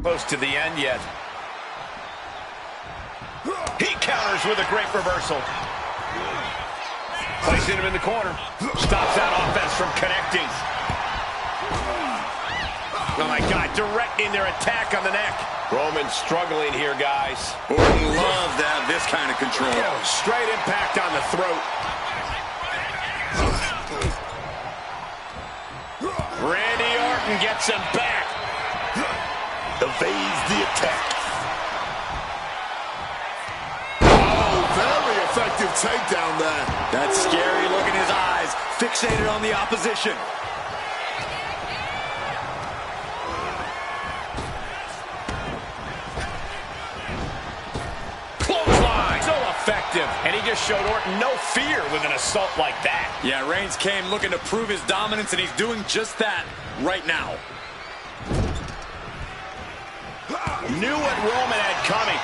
Close to the end yet. He counters with a great reversal. Placing him in the corner. Stops that offense from connecting. Oh my God, directing their attack on the neck. Roman struggling here, guys. Orton loves to have this kind of control. Straight impact on the throat. Randy Orton gets him back. Evades the attack. Oh, very effective takedown there. That scary look in his eyes, fixated on the opposition. Clothesline, so effective. And he just showed Orton no fear with an assault like that. Yeah, Reigns came looking to prove his dominance, and he's doing just that right now. Knew what Roman had coming.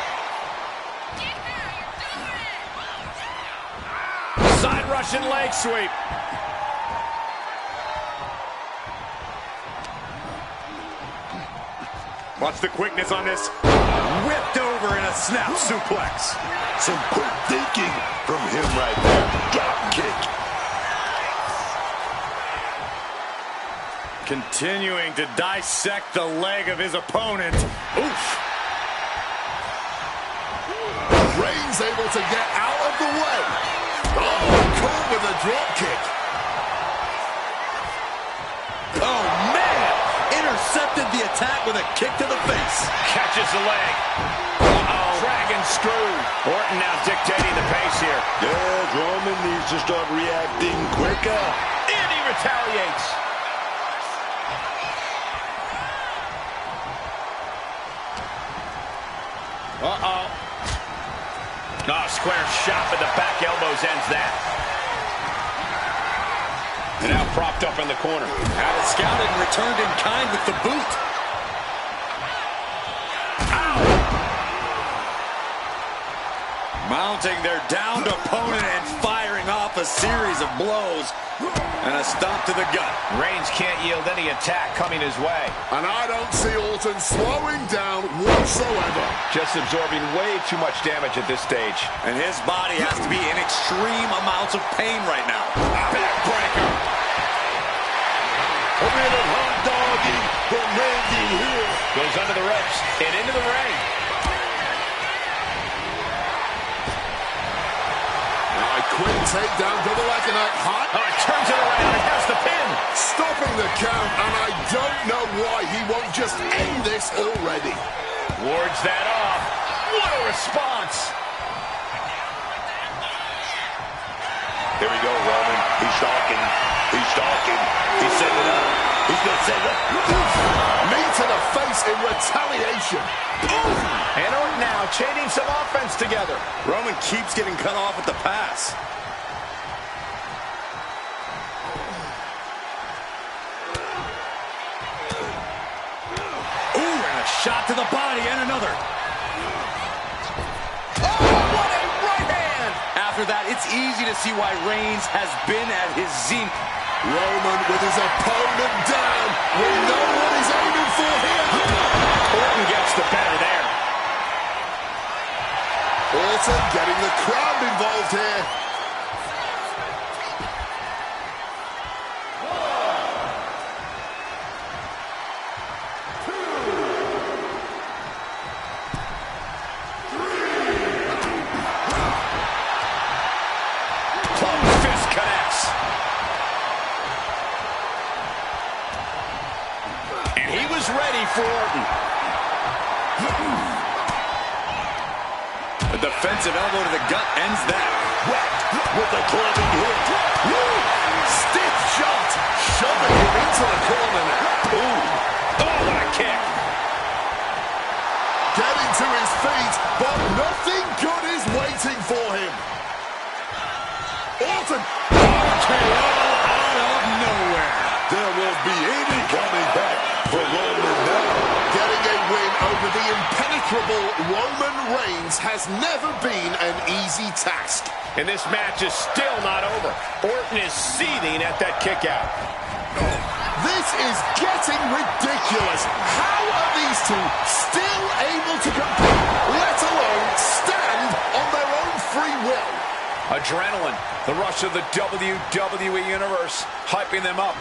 Side Russian leg sweep. Watch the quickness on this. Whipped over in a snap suplex. Some quick thinking from him right there. Drop kick. Continuing to dissect the leg of his opponent. Oof. Reigns able to get out of the way. Oh, caught with a drop kick. Oh, man! Intercepted the attack with a kick to the face. Catches the leg. Uh-oh. Dragon screw. Orton now dictating the pace here. Yeah, Roman needs to start reacting quicker. And he retaliates. Uh-oh. Oh, square shot with the back elbows ends that. And now propped up in the corner. Had it scouted and returned in kind with the boot. Ow! Mounting their downed opponent and firing off a series of blows. And a stomp to the gut. Reigns can't yield any attack coming his way. And I don't see Orton slowing down whatsoever. Just absorbing way too much damage at this stage. And his body has to be in extreme amounts of pain right now. Backbreaker. A little hot doggy from Randy here. Goes under the ropes and into the ring. Quick takedown, double like a night hot. Oh, it turns it around and has the pin. Stopping the count, and I don't know why he won't just end this already. Wards that off. What a response. Here we go, Roman. He's stalking. He's stalking. He's setting it up. He's going to set it up. Knee to the face in retaliation. And Orton now chaining some offense together. Roman keeps getting cut off at the pass. Ooh, and a shot to the body and another. Oh, what a right hand. After that, it's easy to see why Reigns has been at his zenith. Roman with his opponent down. We know what he's aiming for here. Orton gets the better there. Orton getting the crowd involved here. Fist connects. And he was ready for Orton. A defensive elbow to the gut ends that. Whacked with a clubbing hit. Woo! Stiff shot. Shoving him into the corner now. Ooh. Oh, what a kick. Getting to his feet, but nothing good is waiting for him. Orton. KO out of nowhere. There won't be any coming back for Roman now. Getting a win over the impenetrable Roman Reigns has never been an easy task. And this match is still not over. Orton is seething at that kick out. This is getting ridiculous. How are these two still able to compete, let alone stand on their own free will? Adrenaline, the rush of the WWE Universe, hyping them up,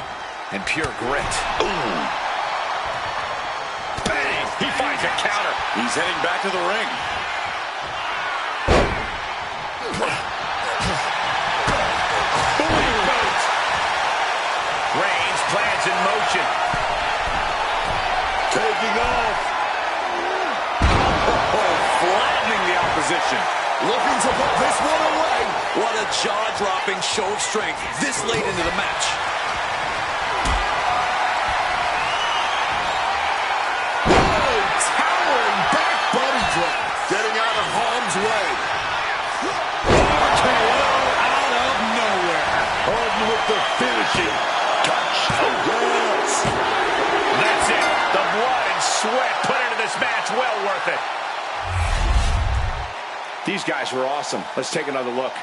and pure grit. Ooh. Bang! He finds a counter. He's heading back to the ring. Reigns plans in motion. Taking off. Oh, flattening the opposition. Looking to put this one away. What a jaw-dropping show of strength this late into the match. Oh, towering back body drop. Getting out of harm's way. RKO out of nowhere. Harden with the finishing touch. Oh, yes. That's it. The blood and sweat put into this match. Well worth it. These guys were awesome. Let's take another look.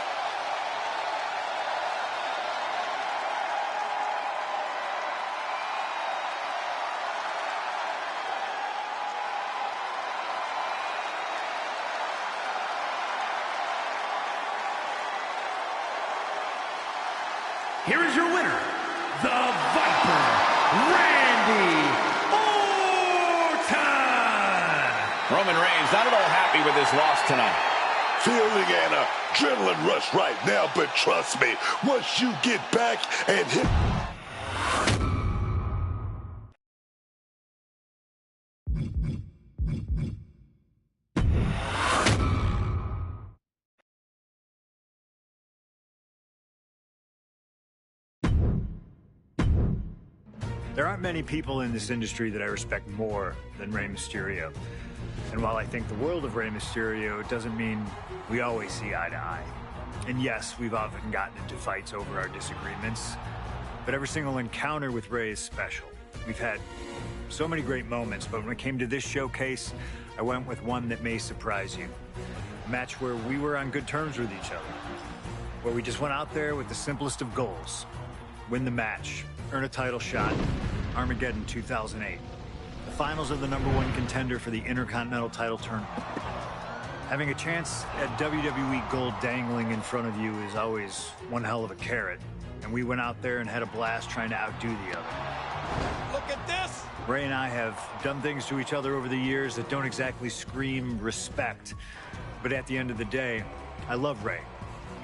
Here is your winner, the Viper, Randy Orton! Roman Reigns not at all happy with his loss tonight. Feeling an adrenaline rush right now, but trust me, once you get back and hit... There aren't many people in this industry that I respect more than Rey Mysterio. And while I think the world of Rey Mysterio, it doesn't mean we always see eye to eye. And yes, we've often gotten into fights over our disagreements, but every single encounter with Rey is special. We've had so many great moments, but when it came to this showcase, I went with one that may surprise you. A match where we were on good terms with each other, where we just went out there with the simplest of goals. Win the match, earn a title shot, Armageddon 2008. The finals of the #1 contender for the Intercontinental title tournament. Having a chance at WWE gold dangling in front of you is always one hell of a carrot, and we went out there and had a blast trying to outdo the other. Look at this! Rey and I have done things to each other over the years that don't exactly scream respect, but at the end of the day, I love Rey.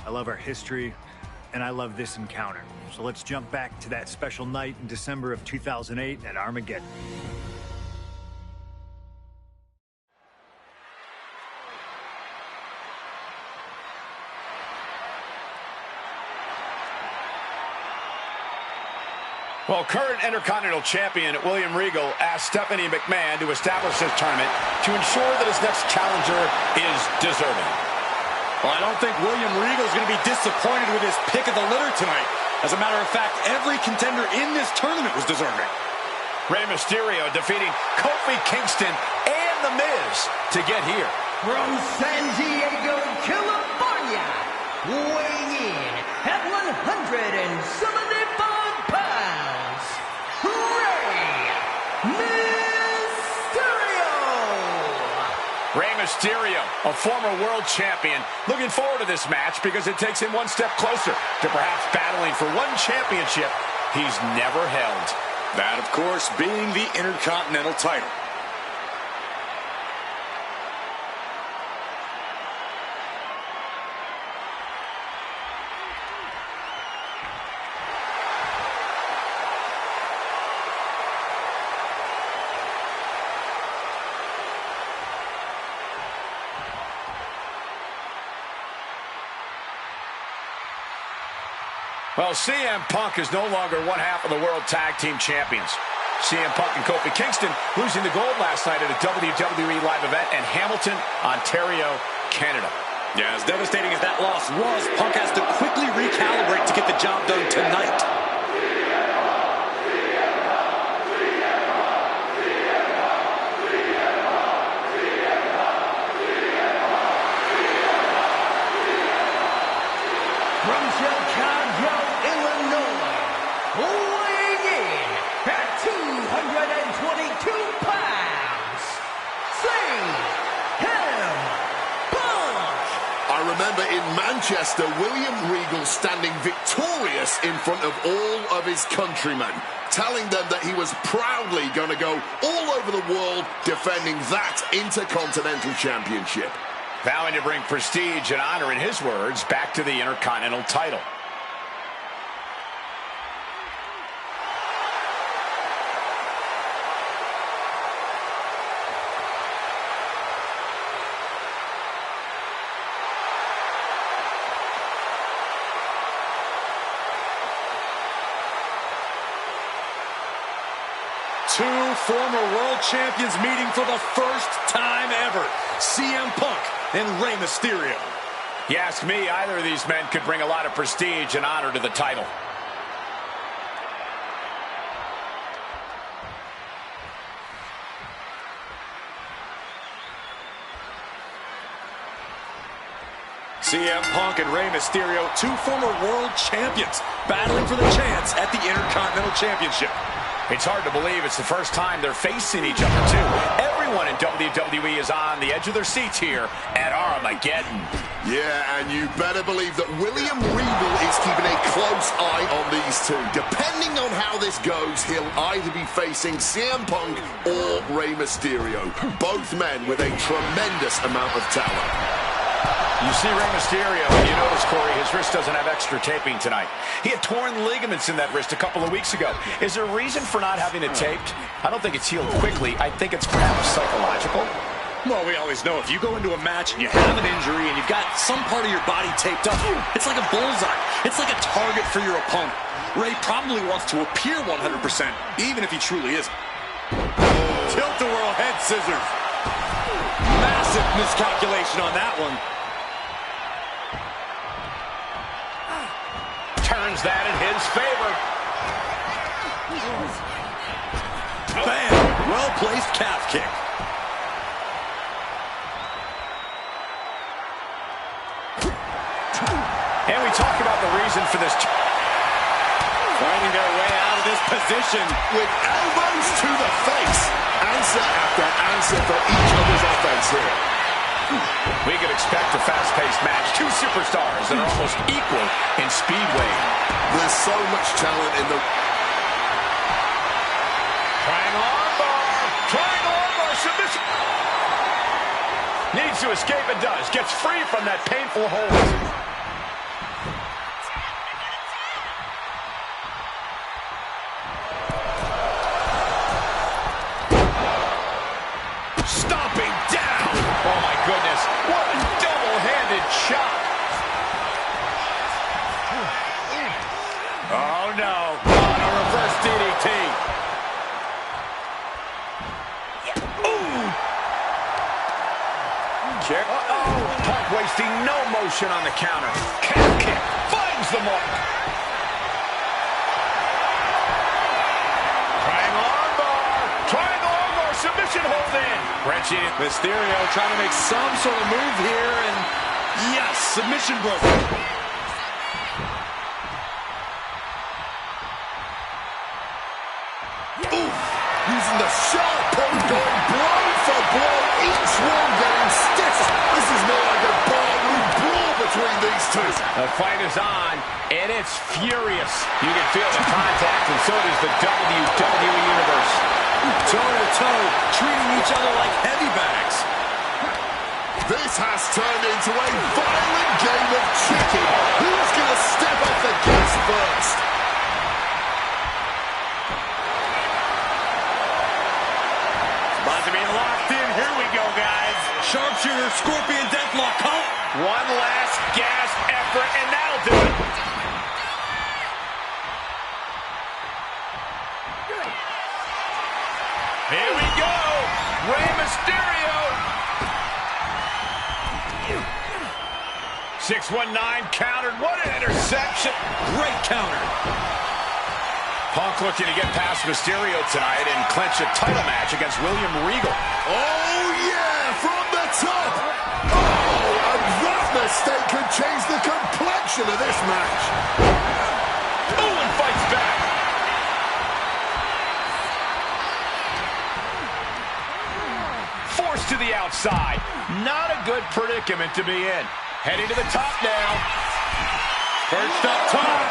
I love our history, and I love this encounter. So let's jump back to that special night in December of 2008 at Armageddon. Well, current Intercontinental Champion William Regal asked Stephanie McMahon to establish this tournament to ensure that his next challenger is deserving. Well, I don't think William Regal is going to be disappointed with his pick of the litter tonight. As a matter of fact, every contender in this tournament was deserving. Rey Mysterio defeating Kofi Kingston and The Miz to get here. From San Diego, California, weighing in at 175 pounds, Rey Mysterio! Rey Mysterio, a former world champion, looking forward to this match because it takes him one step closer to perhaps battling for one championship he's never held. That, of course, being the Intercontinental title. Well, CM Punk is no longer one half of the World Tag Team Champions. CM Punk and Kofi Kingston losing the gold last night at a WWE live event in Hamilton, Ontario, Canada. Yeah, as devastating as that loss was, Punk has to quickly recalibrate to get the job done tonight. From Chicago, Illinois, weighing in at in Manchester, William Regal standing victorious in front of all of his countrymen, telling them that he was proudly going to go all over the world defending that Intercontinental Championship. Vowing to bring prestige and honor, in his words, back to the Intercontinental title. Two former world champions meeting for the first time ever. CM Punk and Rey Mysterio. You ask me, either of these men could bring a lot of prestige and honor to the title. CM Punk and Rey Mysterio, two former world champions, battling for the chance at the Intercontinental Championship. It's hard to believe it's the first time they're facing each other, too. Everyone in WWE is on the edge of their seats here at Armageddon. Yeah, and you better believe that William Regal is keeping a close eye on these two. Depending on how this goes, he'll either be facing CM Punk or Rey Mysterio. Both men with a tremendous amount of talent. You see Rey Mysterio, and you notice, Corey, his wrist doesn't have extra taping tonight. He had torn ligaments in that wrist a couple of weeks ago. Is there a reason for not having it taped? I don't think it's healed quickly. I think it's perhaps psychological. Well, we always know if you go into a match and you have an injury and you've got some part of your body taped up, it's like a bullseye. It's like a target for your opponent. Rey probably wants to appear 100%, even if he truly isn't. Tilt-a-whirl head scissors. Massive miscalculation on that one. Turns that in his favor. Bam! Well-placed calf kick. And we talk about the reason for this. Finding their way out of this position. With elbows to the face. Answer after answer for each other's offense here. We could expect a fast-paced match. Two superstars that are almost equal in speedway. There's so much talent in the... Triangle armbar! Triangle armbar submission! Needs to escape and does. Gets free from that painful hold. Stomping down! Oh my goodness, what a double-handed shot! Oh no, on a reverse DDT. Ooh! Kick. Uh-oh, Punk wasting no motion on the counter. Calf kick, finds the mark. Triangle armbar, triangle armbar, submission hold in. Wrenching it. Mysterio trying to make some sort of move here, and yes, submission broken. Using the sharp point, going blow for blow, each one getting stiff. This is more like a barroom brawl between these two. The fight is on, and it's furious. You can feel the contact, and so does the WWE Universe. Toe-to-toe, treating each other like heavy bags. This has turned into a violent game of chicken. Who's going to step off the gas first? About to be locked in. Here we go, guys. Sharpshooter, Scorpion Deathlock, huh? One last gas effort, and that'll do it. Here we go. Rey Mysterio. 619 countered. What an interception. Great counter. Punk looking to get past Mysterio tonight and clinch a title match against William Regal. Oh, yeah, from the top. Oh, and that mistake could change the complexion of this match. Oh, and fights back. Forced to the outside. Not a good predicament to be in. Heading to the top now. Perched up top.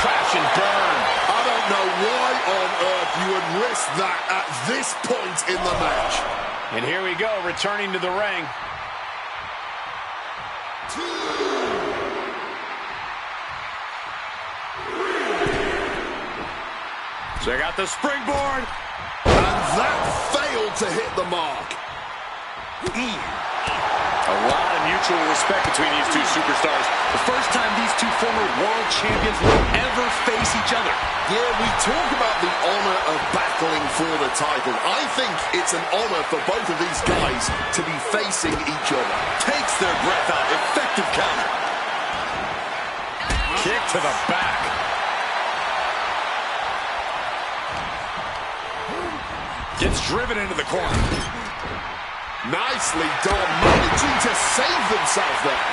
Crash and burn. I don't know why on earth you would risk that at this point in the match. And here we go, returning to the ring. Check out the springboard. And that failed to hit the mark. A lot of mutual respect between these two superstars. The first time these two former world champions will ever face each other. Yeah, we talk about the honor of battling for the title. I think it's an honor for both of these guys to be facing each other. Takes their breath out. Effective counter. Kick to the back. Gets driven into the corner. Nicely done, managing to save themselves there.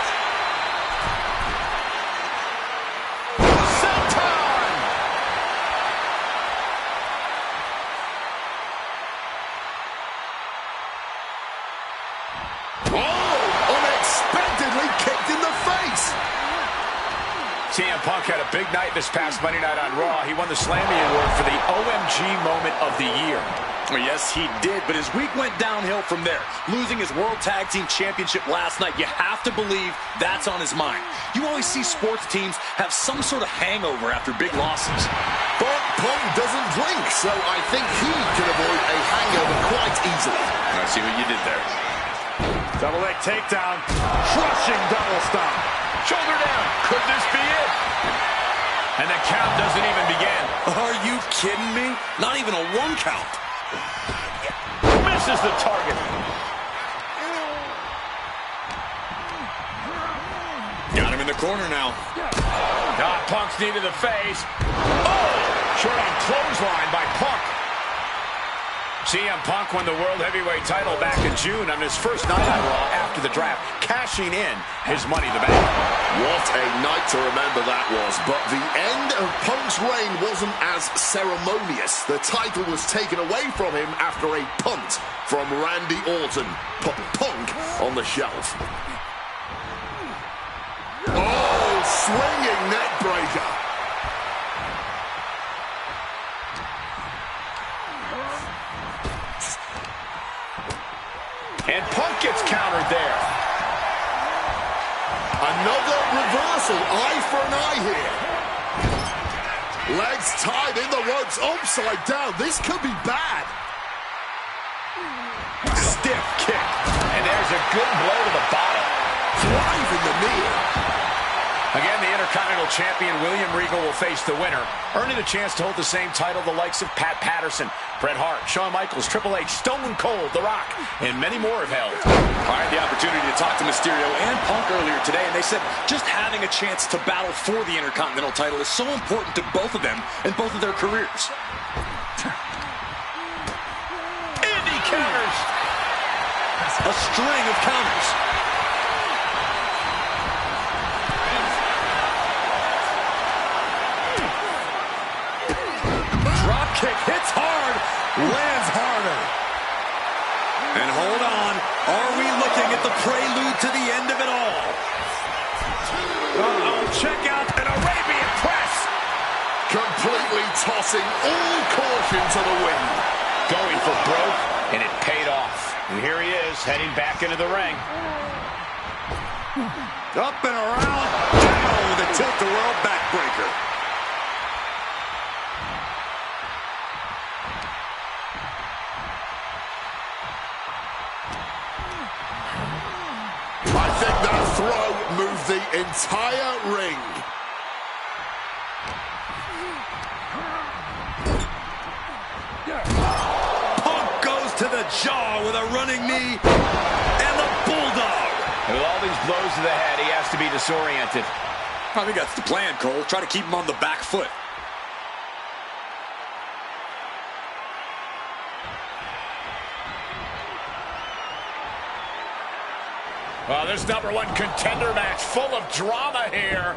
Senton! Oh, unexpectedly kicked in the face. CM Punk had a big night this past Monday night on Raw. He won the Slammy Award for the OMG Moment of the Year. Well, yes, he did, but his week went downhill from there. Losing his World Tag Team Championship last night, you have to believe that's on his mind. You always see sports teams have some sort of hangover after big losses. But Punk doesn't drink, so I think he can avoid a hangover quite easily. I see what you did there. Double leg takedown. Crushing double stomp. Shoulder down. Could this be it? And the count doesn't even begin. Are you kidding me? Not even a one count. Misses the target. Got him in the corner now. Punk's knee to the face. Oh! Short on clothesline by Punk. CM Punk won the World Heavyweight title back in June on his first night on Raw after the draft, cashing in his Money in the Bank. What a night to remember that was. But the end of Punk's reign wasn't as ceremonious. The title was taken away from him after a punt from Randy Orton. Put Punk on the shelf. Oh, swinging neck breaker. And Punk gets countered there. Another reversal, eye for an eye here. Legs tied in the ropes, upside down. This could be bad. Stiff kick. And there's a good blow to the bottom. Driving the knee. Again, the Intercontinental Champion William Regal will face the winner, earning a chance to hold the same title the likes of Pat Patterson, Bret Hart, Shawn Michaels, Triple H, Stone Cold, The Rock, and many more have held. I had the opportunity to talk to Mysterio and Punk earlier today, and they said just having a chance to battle for the Intercontinental title is so important to both of them and both of their careers. And he counters. A string of counters. Drop kick hits hard, lands harder. And hold on, are we looking at the prelude to the end of it all? Uh-oh, check out an Arabian press. Completely tossing all caution to the wind. Going for broke, and it paid off. And here he is, heading back into the ring. Up and around, down with a tilt-the-world backbreaker. I think that throw moved the entire ring. Punk goes to the jaw with a running knee and the bulldog. And with all these blows to the head, he has to be disoriented. I think that's the plan, Cole. Try to keep him on the back foot. Well, this #1 contender match full of drama here.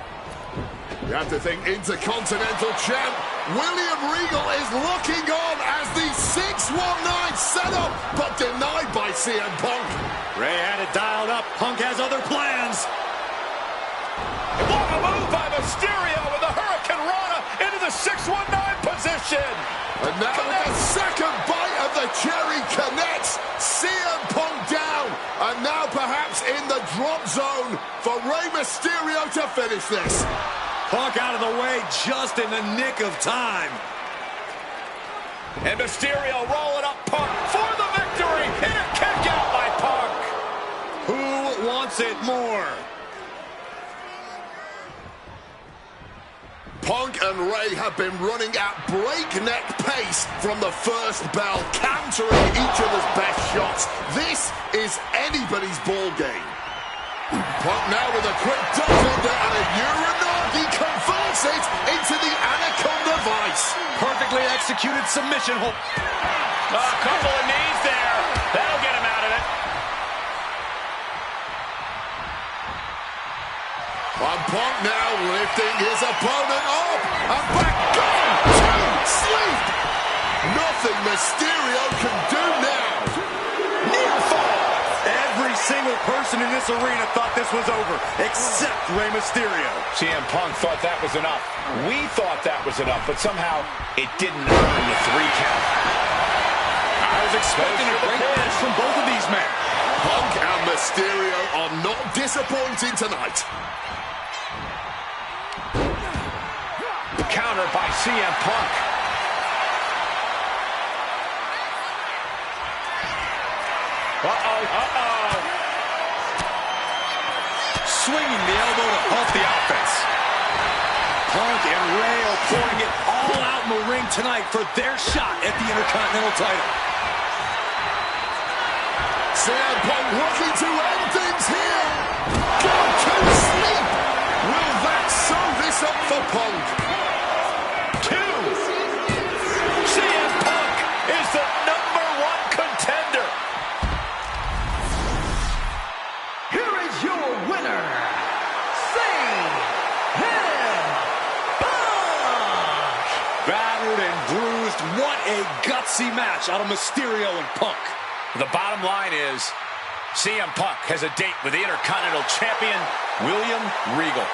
You have to think Intercontinental Champ William Regal is looking on as the 619 setup, but denied by CM Punk. Ray had it dialed up. Punk has other plans. Mysterio with the Hurricane Rana into the 619 position. And now the second bite of the cherry connects. CM Punk down. And now perhaps in the drop zone for Rey Mysterio to finish this. Punk out of the way just in the nick of time. And Mysterio rolling up Punk for the victory. And a kick out by Punk. Who wants it more? Punk and Rey have been running at breakneck pace from the first bell, countering each other's best shots. This is anybody's ball game. Punk now with a quick duck under and a Uranagi converts it into the Anaconda Vice. Perfectly executed submission hold. A couple of knees there. That'll get him out of it. And Punk now lifting his opponent up and back down to sleep. Nothing Mysterio can do now. Near fall. Every single person in this arena thought this was over, except Rey Mysterio. CM Punk thought that was enough. We thought that was enough, but somehow it didn't earn the 3 count. I was expecting a great match from both of these men. Punk and Mysterio are not disappointing tonight. Counter by CM Punk. Swinging the elbow to help the offense. Punk and Rey are pouring it all out in the ring tonight for their shot at the Intercontinental title. CM Punk looking to end things here. Go to sleep. Will that sew this up for Punk? CM Punk is the #1 contender. Here is your winner, CM Punk. Battered and bruised. What a gutsy match out of Mysterio and Punk. The bottom line is CM Punk has a date with the Intercontinental Champion, William Regal.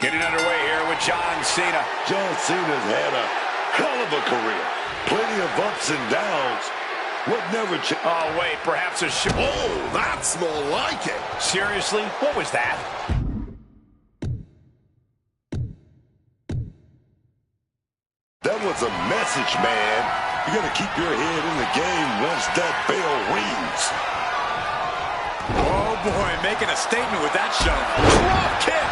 Getting underway here with John Cena. John Cena's had a hell of a career. Plenty of ups and downs. What never changed. Oh, wait, perhaps a Oh, that's more like it. Seriously? What was that? That was a message, man. You got to keep your head in the game once that bell rings. Oh, boy, making a statement with that shove. Drop kick.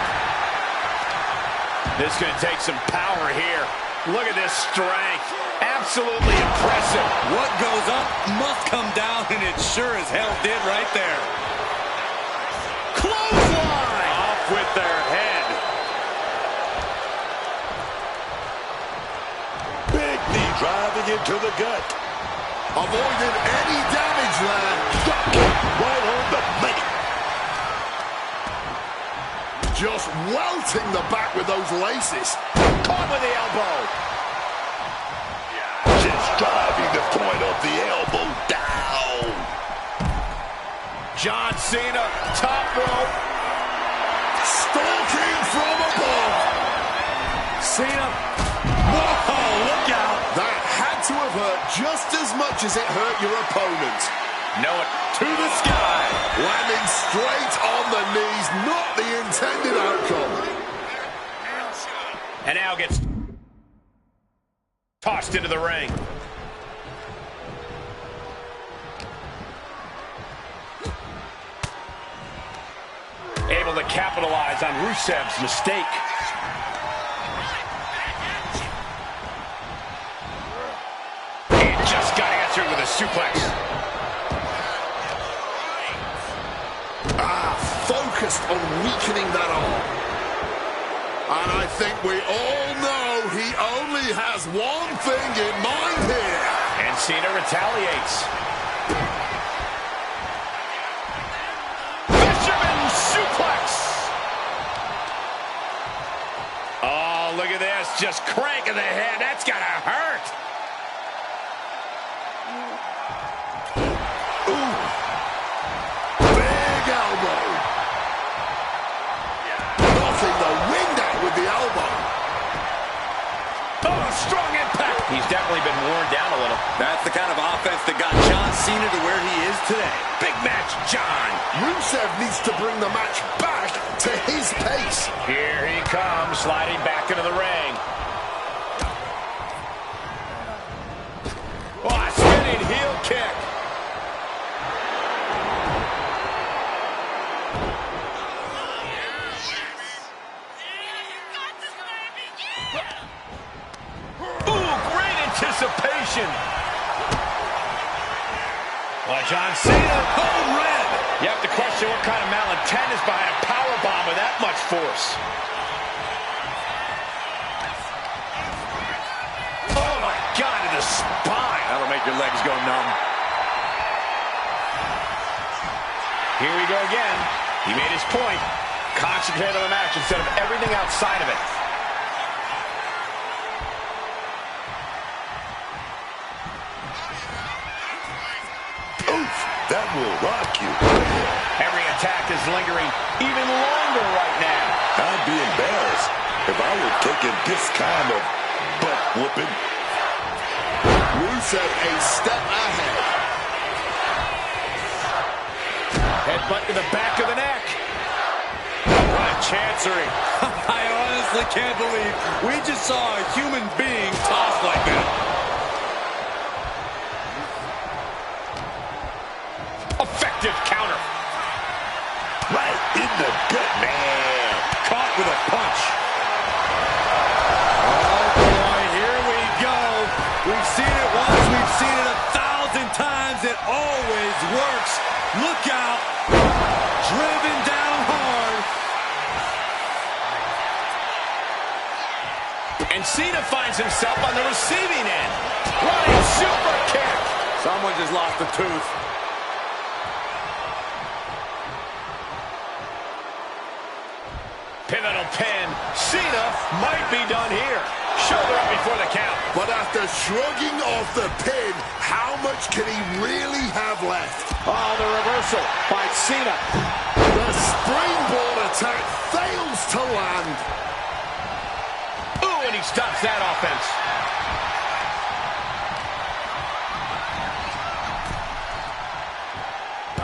This is going to take some power here. Look at this strength. Absolutely impressive. What goes up must come down, and it sure as hell did right there. Clothesline. Off with their head. Big knee driving into the gut. Avoided any damage there. Drop kick right on the money. Just welting the back with those laces. Caught with the elbow. Just driving the point of the elbow down. John Cena, top rope. Stalking from above. Cena. Whoa, look out. That had to have hurt just as much as it hurt your opponent. Know it to the sky. Landing straight on the knees, not the intended outcome. And now gets tossed into the ring. Able to capitalize on Rusev's mistake. He just got answered with a suplex. Focused on weakening that arm. And I think we all know he only has one thing in mind here. And Cena retaliates. Fisherman suplex. Oh, look at this. Just cranking the head. That's gotta hurt. Ooh. Big elbow. Knocking the wind out with the elbow. Oh, strong impact. He's definitely been worn down a little. That's the kind of offense that got John Cena to where he is today. Big match, John. Rusev needs to bring the match back to his pace. Here he comes, sliding back into the ring. Oh, a spinning heel kick. Anticipation. Well, John Cena, code red. You have to question what kind of malintent is behind a powerbomb with that much force. Oh, my God, to the spine. That'll make your legs go numb. Here we go again. He made his point. Concentrate on the match instead of everything outside of it. That will rock you. Every attack is lingering even longer right now. I'd be embarrassed if I were taking this kind of butt whooping. Rusev a step ahead. Headbutt to the back of the neck. What a chancery. I honestly can't believe we just saw a human being tossed like that. Effective counter. Right in the gut, man. Caught with a punch. Oh, boy, here we go. We've seen it once. We've seen it 1,000 times. It always works. Look out. Driven down hard. And And Cena finds himself on the receiving end. Running super kick. Someone just lost a tooth. Pivotal pin. Cena might be done here. Shoulder up before the count. But after shrugging off the pin, how much can he really have left? Oh, the reversal by Cena. The springboard attack fails to land. Ooh, and he stops that offense.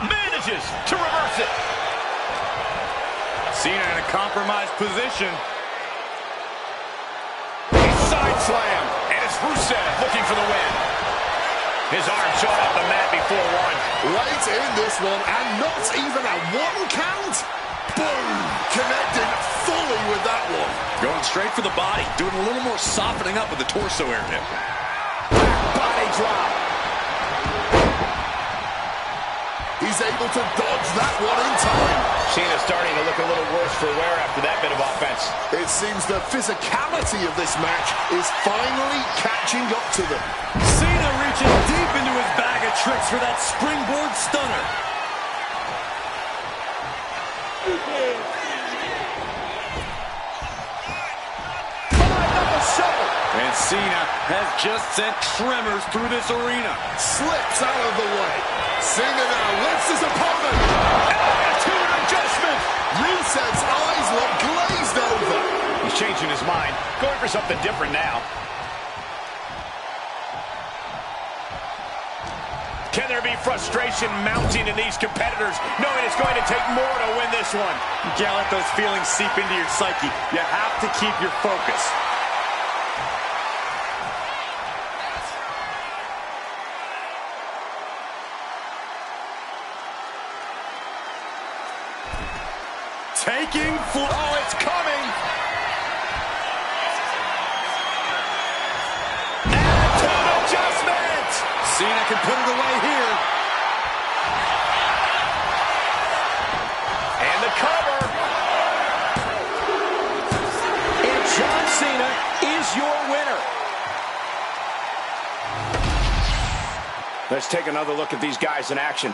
Manages to reverse it. Cena in a compromised position. Side slam. And it's Rusev looking for the win. His arm shot off the mat before one. Late in this one, and not even a one count. Boom! Connected fully with that one. Going straight for the body. Doing a little more softening up with the torso area. Body drop. He's able to dodge that one in time. Cena's starting to look a little worse for wear after that bit of offense. It seems the physicality of this match is finally catching up to them. Cena reaches deep into his bag of tricks for that springboard stunner. And Cena has just sent tremors through this arena. Slips out of the way. Cena now lifts his opponent. Attitude adjustment. Rusev's eyes look glazed over. He's changing his mind. Going for something different now. Can there be frustration mounting in these competitors, knowing it's going to take more to win this one? You can't let those feelings seep into your psyche. You have to keep your focus. Taking flight. Oh, it's coming. Attitude adjustment. Cena can put it away here. And the cover. And John Cena is your winner. Let's take another look at these guys in action.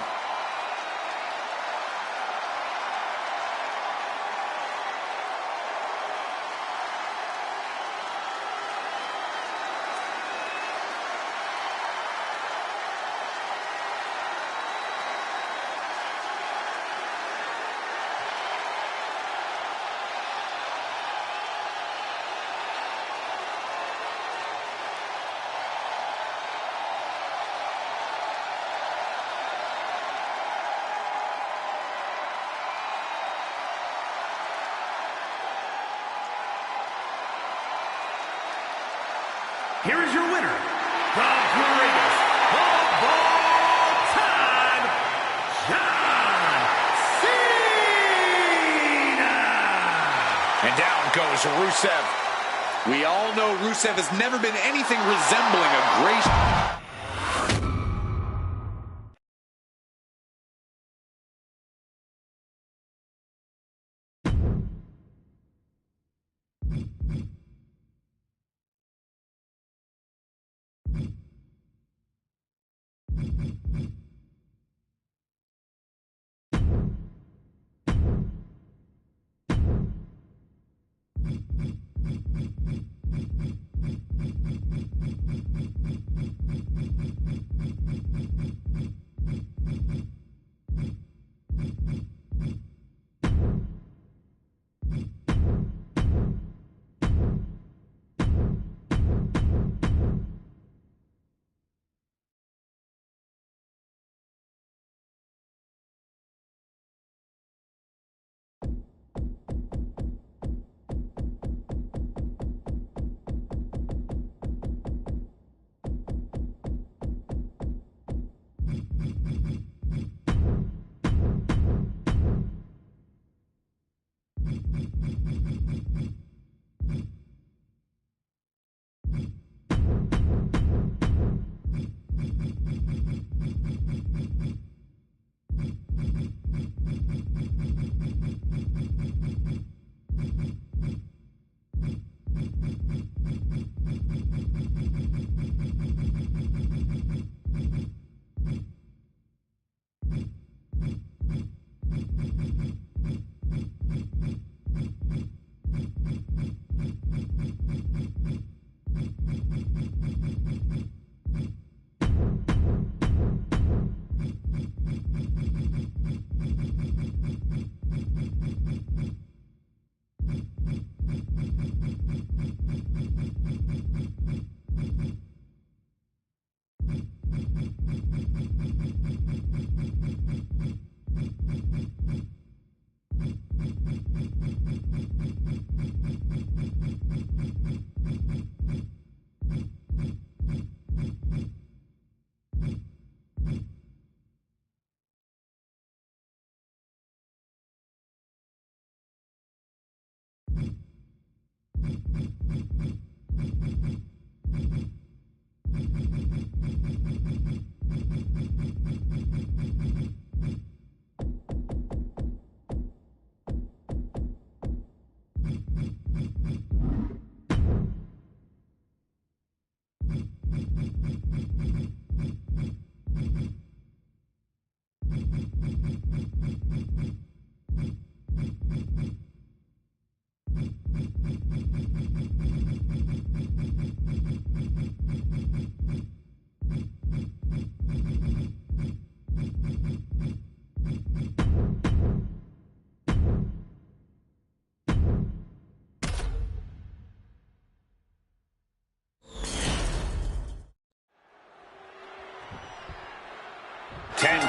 Here is your winner, the greatest of all time, John Cena! And down goes Rusev. We all know Rusev has never been anything resembling a great...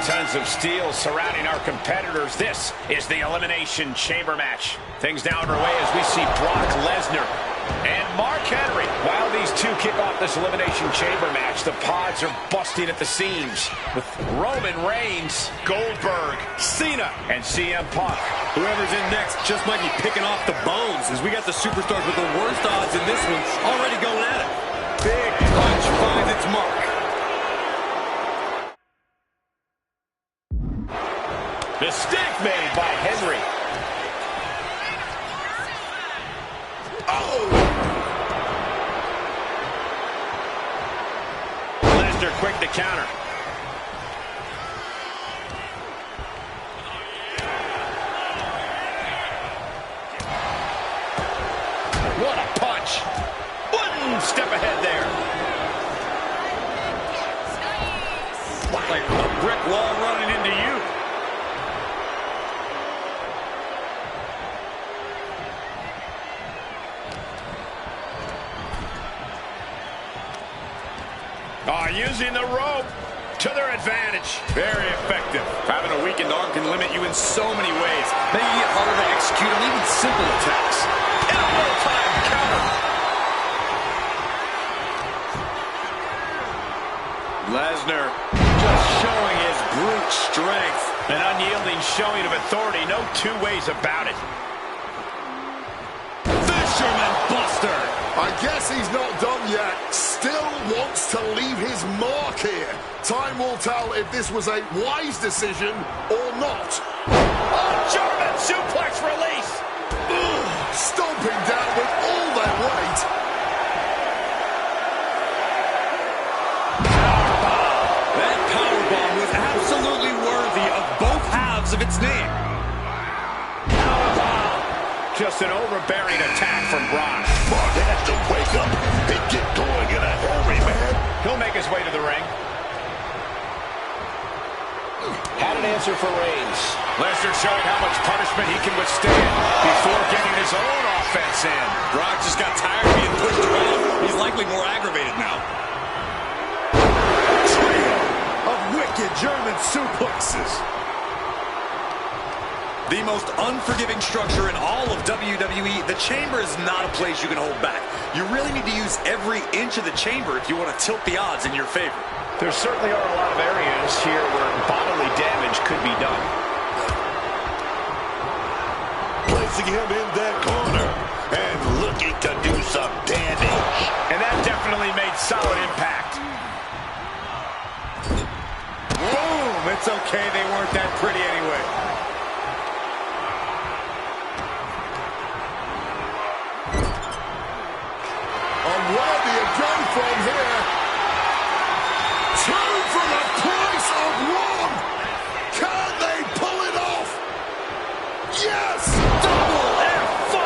Tons of steel surrounding our competitors. This is the Elimination Chamber match. Things now underway as we see Brock Lesnar and Mark Henry. While these two kick off this Elimination Chamber match, the pods are busting at the seams with Roman Reigns, Goldberg, Cena, and CM Punk. Whoever's in next just might be picking off the bones, as we got the superstars with the worst odds in this one already going at it. Big punch finds its mark. Mistake made by Henry. Oh! Lesnar quick to counter. What a punch! One step ahead there. Like a brick wall running into you. Using the rope to their advantage. Very effective. Having a weakened arm can limit you in so many ways, making it harder to execute on even simple attacks. And a well-timed counter. Lesnar just showing his brute strength. An unyielding showing of authority. No two ways about it. Fisherman Buster. I guess he's not done yet. Still wants to leave his mark here. Time will tell if this was a wise decision or not. Oh, German suplex release. Stomping down with all their weight. That powerbomb was absolutely worthy of both halves of its name. Just an overbearing attack from Brock. Brock has to wake up and get going in a hurry, man. He'll make his way to the ring. Had an answer for Reigns. Lesnar showing how much punishment he can withstand before getting his own offense in. Brock just got tired of being pushed around. He's likely more aggravated now. Trio of wicked German suplexes. The most unforgiving structure in all of WWE, the chamber is not a place you can hold back. You really need to use every inch of the chamber if you want to tilt the odds in your favor. There certainly are a lot of areas here where bodily damage could be done. Placing him in that corner and looking to do some damage. And that definitely made solid impact. Boom! It's okay, they weren't that pretty anyway. Where do you go from here? Two for the price of one. Can they pull it off? Yes! Double F5!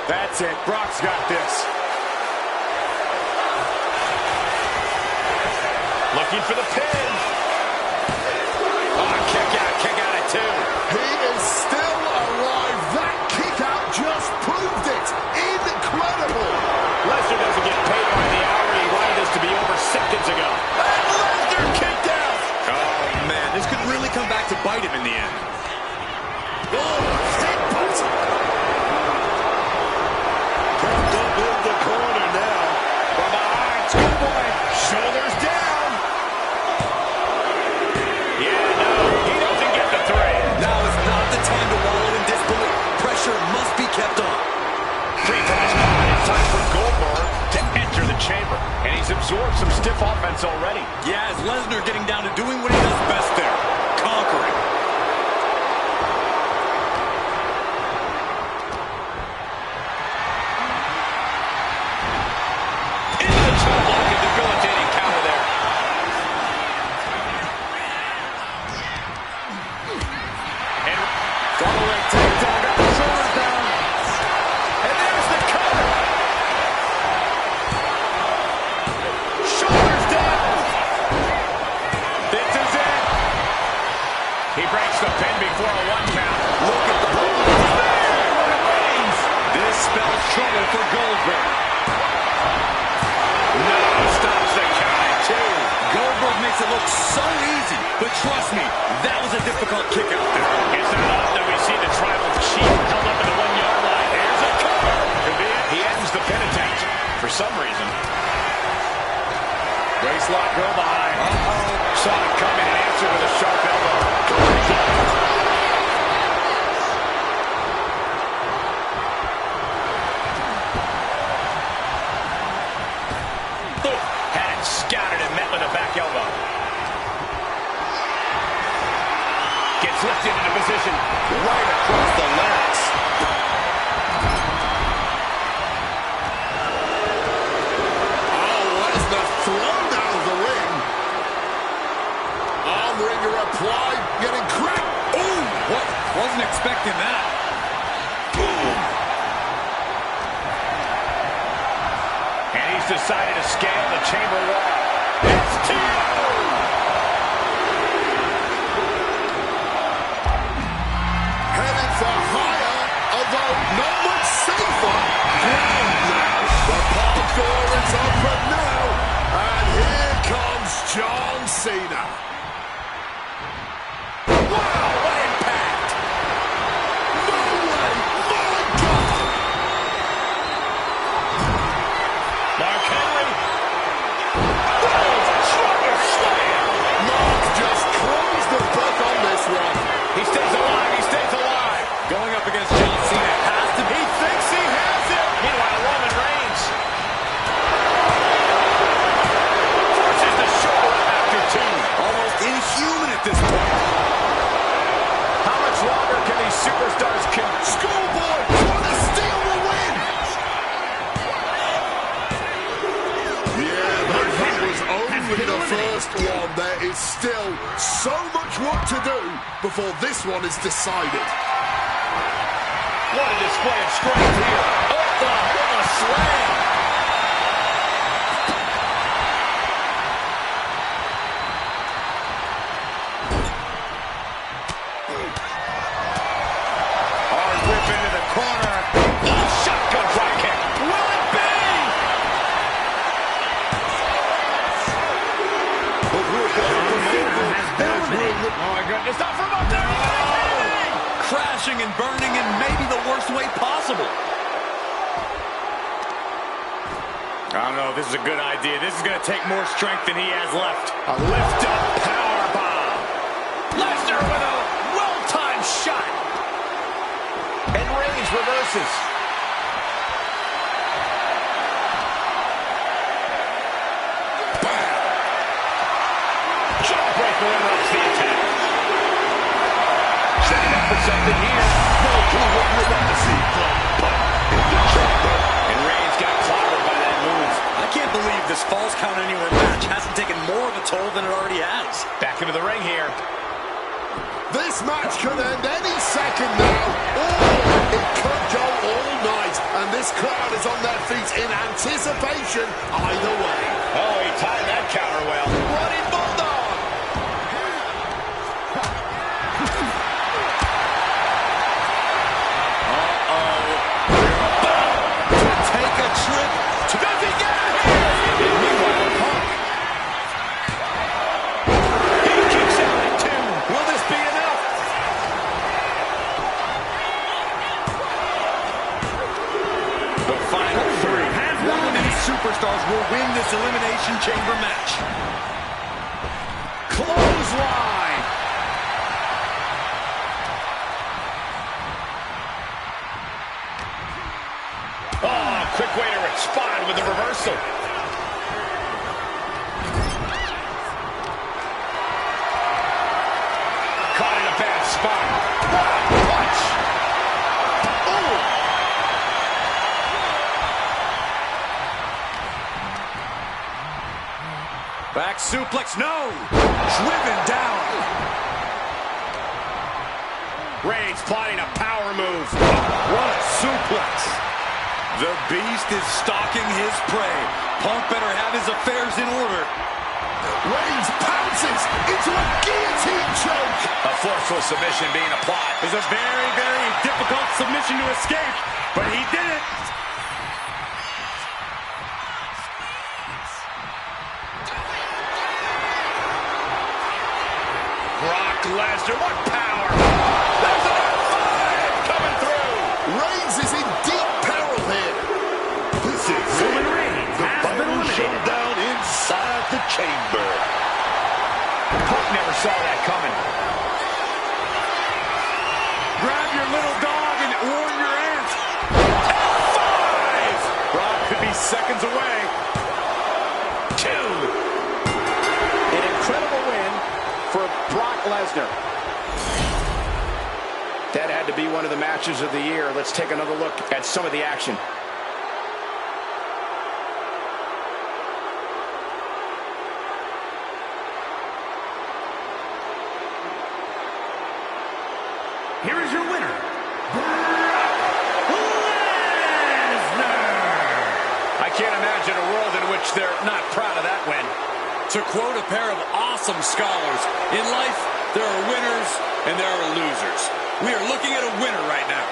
That's it. Brock's got this. Looking for the pin. Oh, kick out at two. He is still alive. That kick out just proved it. Incredible. Lesnar doesn't get paid by the hour. He wanted this to be over seconds ago. And Lesnar kicked out. Oh, man. This could really come back to bite him in the end. Oh, headbutt. Propped up in the corner now. From behind, schoolboy. Shoulders down. stiff offense already. Yeah, is Lesnar getting down to doing what he does best there, conquering. Into the toe block, a debilitating counter there. And following takedown, got the shoulders down. And there's the cover. Shoulders down. This is it. He breaks the pin before a 1 count. Look at the Reigns. This spells trouble for Goldberg. No, stops the count at 2. Goldberg makes it look so easy, but trust me, that was a difficult kick out there. It's not often we see the tribal chief held up at the 1-yard line. Here's a cover. Could be it. He ends the pin attempt for some reason. Waistlock go behind. Saw it coming and answered with a sharp elbow. Had it scouted and met with a back elbow. Gets lifted into position right across the legs. Oh, Lesnar thrown out of the ring. Arm wringer applied, getting cracked. Ooh, what? Wasn't expecting that. Boom. And he's decided to scale the chamber wall. It's 2. Headed for higher, although not much safer. Ground now. The parkour is open now. And here comes John Cena. Wow, what impact! No way! My God! Mark Henry. World's strongest slam. Mark just closed the book on this one. He stays alive. He stays alive. Going up against John Cena has to be. He thinks he has it. Meanwhile, Roman Reigns forces the shoulder up after 2. Almost inhuman at this point. How much longer can these superstars Schoolboy trying to steal the win. Yeah, but that was only the first one. There is still so much work to do before this one is decided. What a display of strength here. Oh, what a slam. Hard whip into the corner. Oh, shotgun drop kick. Will it be? Oh, my goodness. Not from up there. Crashing and burning in maybe the worst way possible. I don't know if this is a good idea. This is going to take more strength than he has left. A lift-up power bomb. Lesnar with a well-timed shot. And Reigns reverses. Bam! Jawbreaker interrupts the attack. Setting up for something here. No clue what we're about to see. And Reigns got clobbered by that move. I can't believe this Falls Count Anywhere match hasn't taken more of a toll than it already has. Back into the ring here. This match could end any second now. Oh, it could go all night. And this crowd is on their feet in anticipation either way. Oh, he timed that counter well. Running Bulldog. Take a trip. Does he get it here? And meanwhile, Punk. He kicks out at 2. Will this be enough? The final 3. One of these superstars will win this Elimination Chamber match. Clothesline. Oh, quick way to respond with the reversal. Punch. Oh. Back suplex, no! Driven down. Reigns plotting a power move. What a suplex. The Beast is stalking his prey. Punk better have his affairs in order. Reigns pounces into a guillotine choke. A forceful submission being applied. It's a very, very difficult submission to escape, but he did it. Brock Lesnar, what power! There's an F5 coming through! Reigns is in deep peril here. This is Roman it. Reigns The has been final eliminated. showdown inside the chamber. Punk never saw that coming. Grab your little dog and warn your aunt. F5! Brock could be seconds away. 2. An incredible win for Brock Lesnar. That had to be one of the matches of the year. Let's take another look at some of the action. Here is your winner, Brock Lesnar. I can't imagine a world in which they're not proud of that win. To quote a pair of awesome scholars, in life, there are winners and there are losers. We are looking at a winner right now.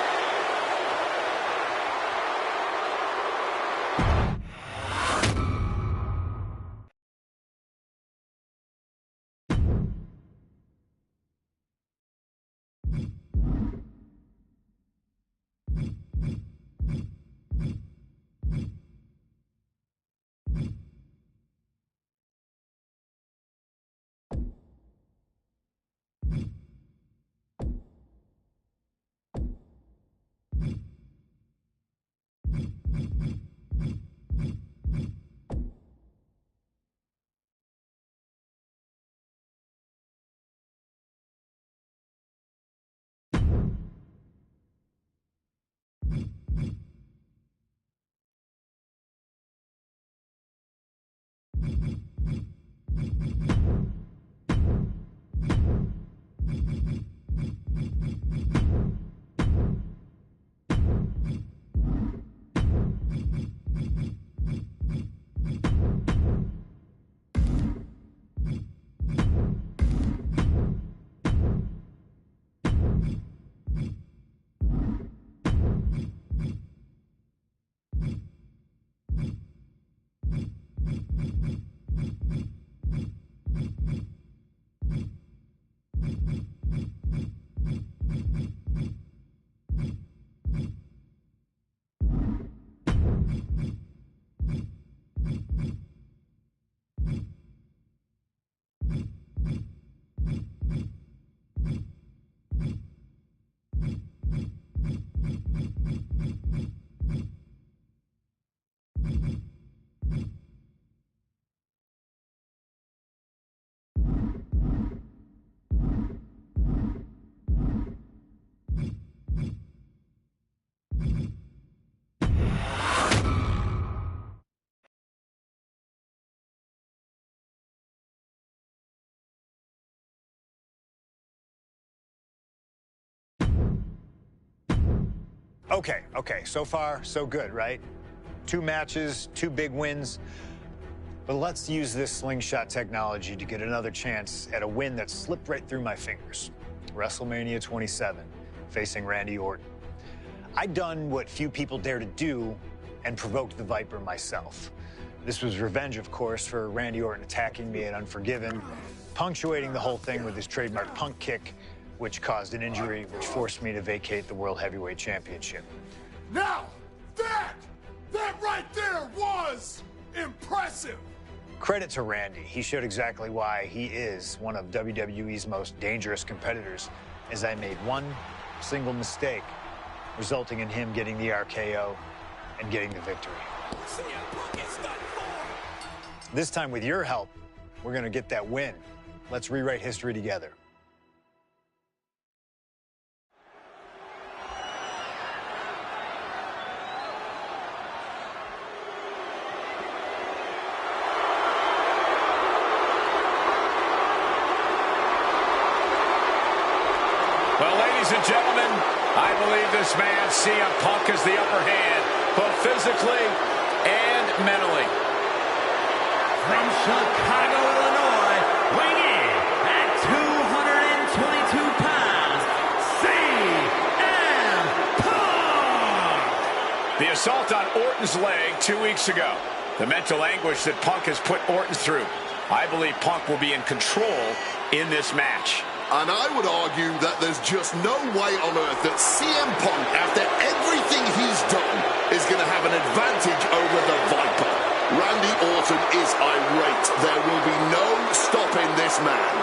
Okay, so far, so good, right? 2 matches, 2 big wins. But let's use this slingshot technology to get another chance at a win that slipped right through my fingers. WrestleMania 27, facing Randy Orton. I'd done what few people dare to do and provoked the Viper myself. This was revenge, of course, for Randy Orton attacking me at Unforgiven, punctuating the whole thing with his trademark punk kick, which caused an injury, which forced me to vacate the World Heavyweight Championship. Now, that right there was impressive. Credit to Randy. He showed exactly why he is one of WWE's most dangerous competitors, as I made one single mistake, resulting in him getting the RKO and getting the victory. This time, with your help, we're going to get that win. Let's rewrite history together. and gentlemen, I believe this man, CM Punk, has the upper hand, both physically and mentally. From Chicago, Illinois, weighing in at 222 pounds, CM Punk! The assault on Orton's leg 2 weeks ago. The mental anguish that Punk has put Orton through. I believe Punk will be in control in this match. And I would argue that there's just no way on earth that CM Punk, after everything he's done, is going to have an advantage over the Viper. Randy Orton is irate. There will be no stopping this man.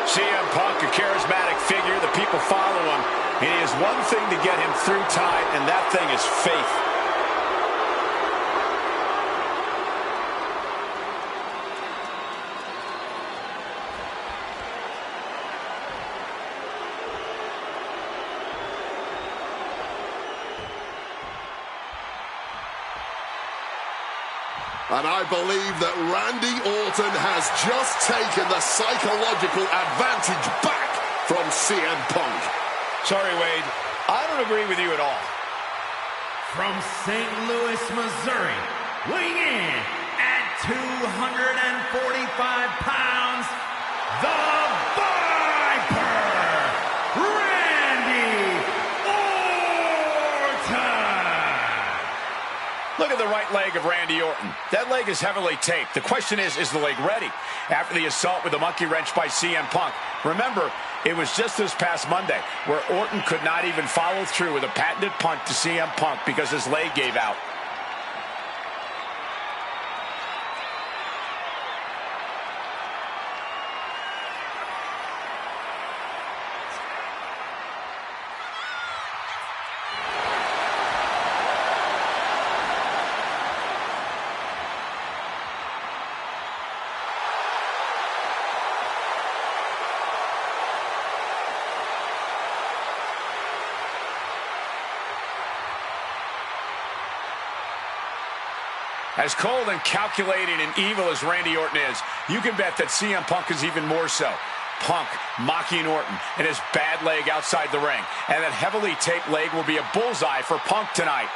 CM Punk, a charismatic figure. The people follow him. And he has one thing to get him through time, and that thing is faith. And I believe that Randy Orton has just taken the psychological advantage back from CM Punk. Sorry, Wade. I don't agree with you at all. From St. Louis, Missouri, weighing in at 245 pounds, the Viper, Randy Orton! Look at the right leg of Randy Orton. That leg is heavily taped. The question is the leg ready? After the assault with the monkey wrench by CM Punk. Remember, it was just this past Monday where Orton could not even follow through with a patented punt to CM Punk because his leg gave out. As cold and calculating and evil as Randy Orton is, you can bet that CM Punk is even more so. Punk mocking Orton and his bad leg outside the ring. And that heavily taped leg will be a bullseye for Punk tonight.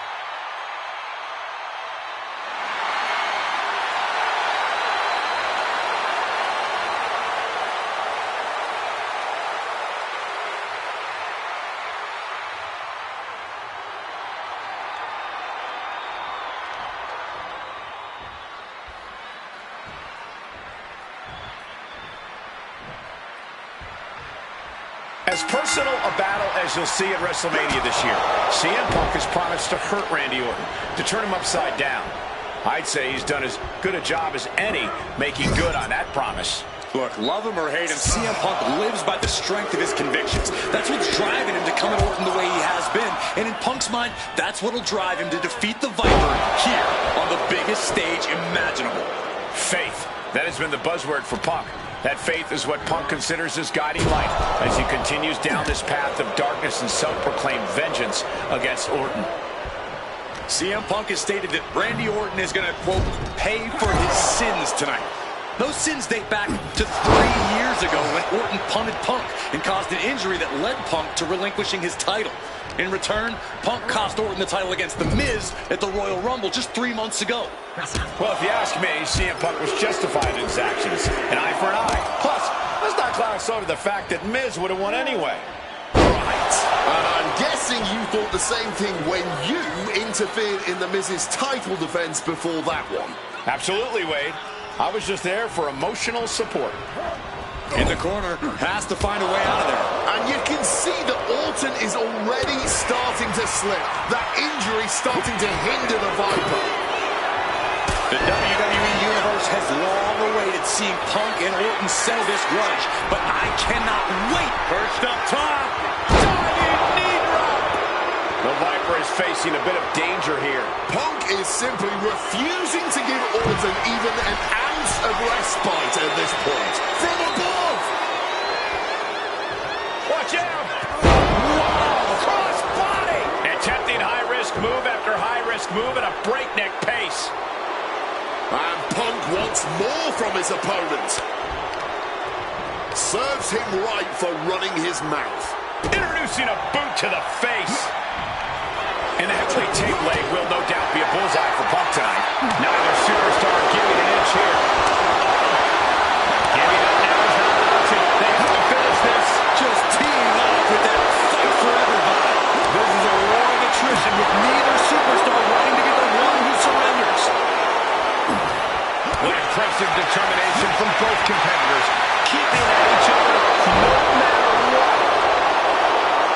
As personal a battle as you'll see at WrestleMania this year, CM Punk has promised to hurt Randy Orton, to turn him upside down. I'd say he's done as good a job as any making good on that promise. Look, love him or hate him, CM Punk lives by the strength of his convictions. That's what's driving him to come at Orton the way he has been. And in Punk's mind, that's what'll drive him to defeat the Viper here on the biggest stage imaginable. Faith. That has been the buzzword for Punk. That faith is what Punk considers his guiding light as he continues down this path of darkness and self-proclaimed vengeance against Orton. CM Punk has stated that Randy Orton is going to, quote, pay for his sins tonight. Those sins date back to 3 years ago when Orton punted Punk and caused an injury that led Punk to relinquishing his title. In return, Punk cost Orton the title against The Miz at the Royal Rumble just 3 months ago. Well, if you ask me, CM Punk was justified in his actions. An eye for an eye. Plus, let's not gloss over the fact that Miz would have won anyway. Right. And I'm guessing you thought the same thing when you interfered in The Miz's title defense before that one. Absolutely, Wade. I was just there for emotional support. In the corner, has to find a way out of there. And you can see that Orton is already starting to slip. That injury starting to hinder the Viper. The WWE Universe has long awaited seeing Punk and Orton settle this grudge, but I cannot wait. First up top, diving knee drop. The Viper is facing a bit of danger here. Punk is simply refusing to give Orton even an ounce of respite at this point. From above! Watch out! Wow! Cross body! Attempting high-risk move after high-risk move at a breakneck pace. And Punk wants more from his opponent. Serves him right for running his mouth. Introducing a boot to the face. And the heavily taped leg will no doubt be a bullseye for Punk tonight. Neither superstar giving an inch here. Giving up now is not an option. They have to finish this. Just teeing off with that fight for everybody. This is a war of attrition with neither superstar wanting to be the one who surrenders. What impressive determination from both competitors. Keeping at each other no matter what.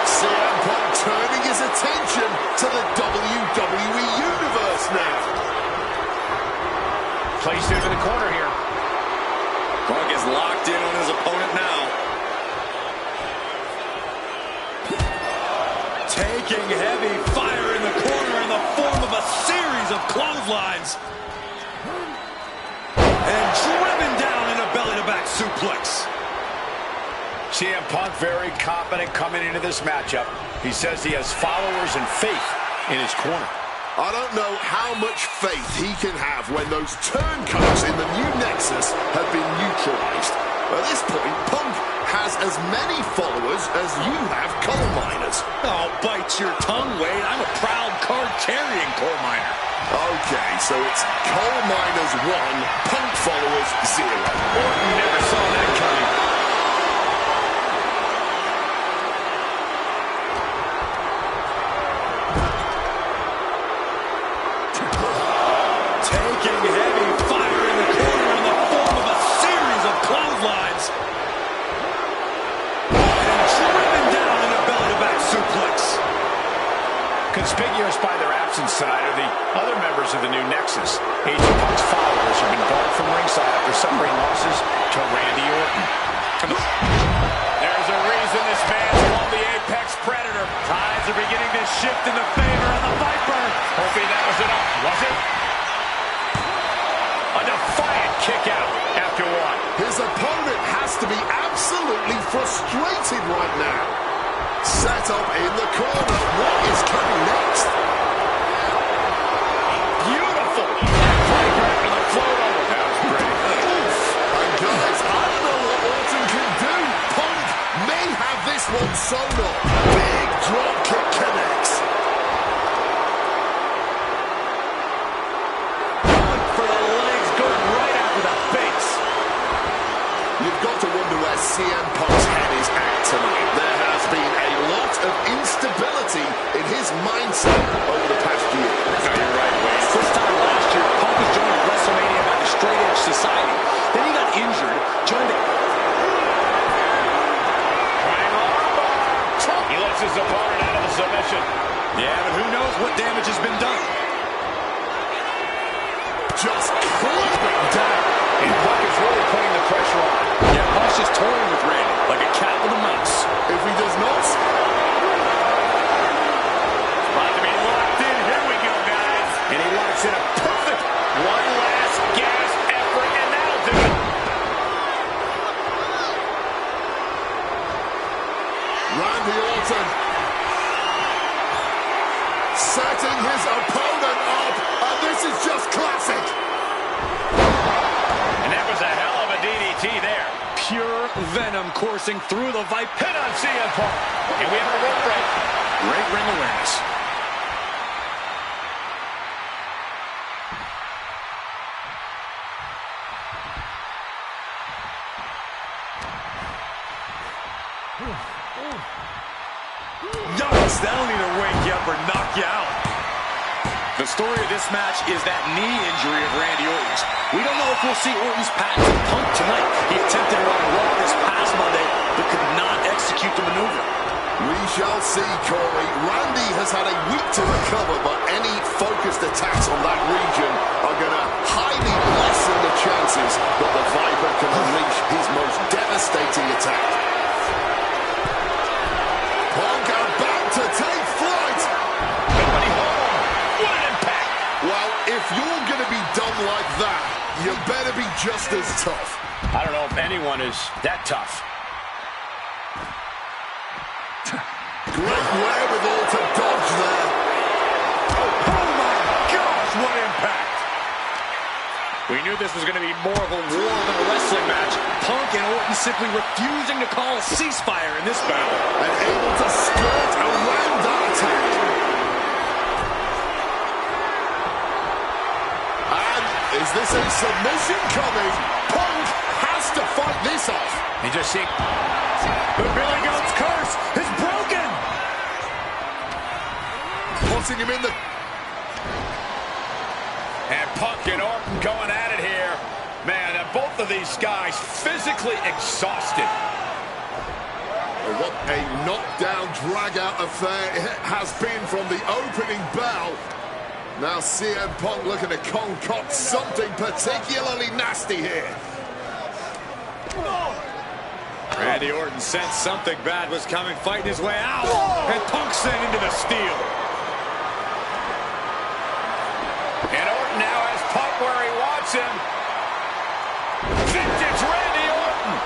CM Punk turning his attention to the WWE Universe now. Placed into the corner here. Punk is locked in on his opponent now. Taking heavy fire in the corner in the form of a series of clotheslines. And driven down in a belly-to-back suplex. CM Punk very confident coming into this matchup. He says he has followers and faith in his corner. I don't know how much faith he can have when those turncoats in the new Nexus have been neutralized. At this point, Punk has as many followers as you have coal miners. Oh, bite your tongue, Wade. I'm a proud card-carrying coal miner. Okay, so it's coal miners 1, Punk followers 0. Orton never saw that coming. Taking heavy fire in the corner in the form of a series of clotheslines. And driven down in a belly-to-back suplex. Conspicuous by their absence tonight are the other members of the new Nexus. AJ Punk's followers have been barred from ringside after suffering losses to Randy Orton. There's a reason this man's called the Apex Predator. Tides are beginning to shift in the favor of the Viper. Hoping that was enough. Was it? A defiant kick out after 1. His opponent has to be absolutely frustrated right now. Set up in the corner. What is coming next? Beautiful. Right after the float over. That was great. Oof. And guys, I don't know what Orton can do. Punk may have this one sewn up. Big drop kick connects. Going for the legs, going right after the face. You've got to wonder where CM Punk's head is at tonight. There has been a lot of instability in his mindset over the past year. No, you're right, Wade. This time last year, Punk was joined at WrestleMania by the Straight Edge Society. Then he got injured, joined it. He lets his opponent out of the submission. Yeah, but who knows what damage has been done. Just clubbing down. And Punk is really putting the pressure on. Yeah, Punk's just toying with Randy, like a cat with a mouse. If he does not, About to be locked in. Here we go, guys. And he locks in a perfect one last gas effort, and that'll do it. Randy Orton setting his opponent up, and this is just classic. And that was a hell of a DDT there. Pure venom coursing through the Viper. Hit on CM Punk. And we have a rope break. Great ring awareness. Yikes, that'll either wake you up or knock you out. The story of this match is that knee injury of Randy Orton's. We don't know if we'll see Orton's patent to Punk tonight. He attempted it on Raw this past Monday, but could not execute the maneuver. We shall see, Corey. Randy has had a week to recover, but any focused attacks on that region are going to highly lessen the chances that the Viper can unleash his most devastating attack. Punk about to take flight. Nobody home. What an impact. Well, if you're going to be done like that, you better be just as tough. I don't know if anyone is that tough. Great wherewithal to dodge there. Oh my gosh, what impact. We knew knew this was going to be more of a war than a wrestling match. Punk and Orton simply refusing to call a ceasefire in this battle. And able to skirt around that attack. And is this a submission coming? Punk has to fight this off. You just see The Billy Goat's curse is broken. Putting him in the... And Punk and Orton going at it here. Man, both of these guys physically exhausted. What a knockdown, drag-out affair it has been from the opening bell. Now CM Punk looking to concoct something particularly nasty here. Randy Orton sensed something bad was coming, fighting his way out. And Punk sent into the steel. And Orton now has Punk where he wants him. Vintage Randy Orton.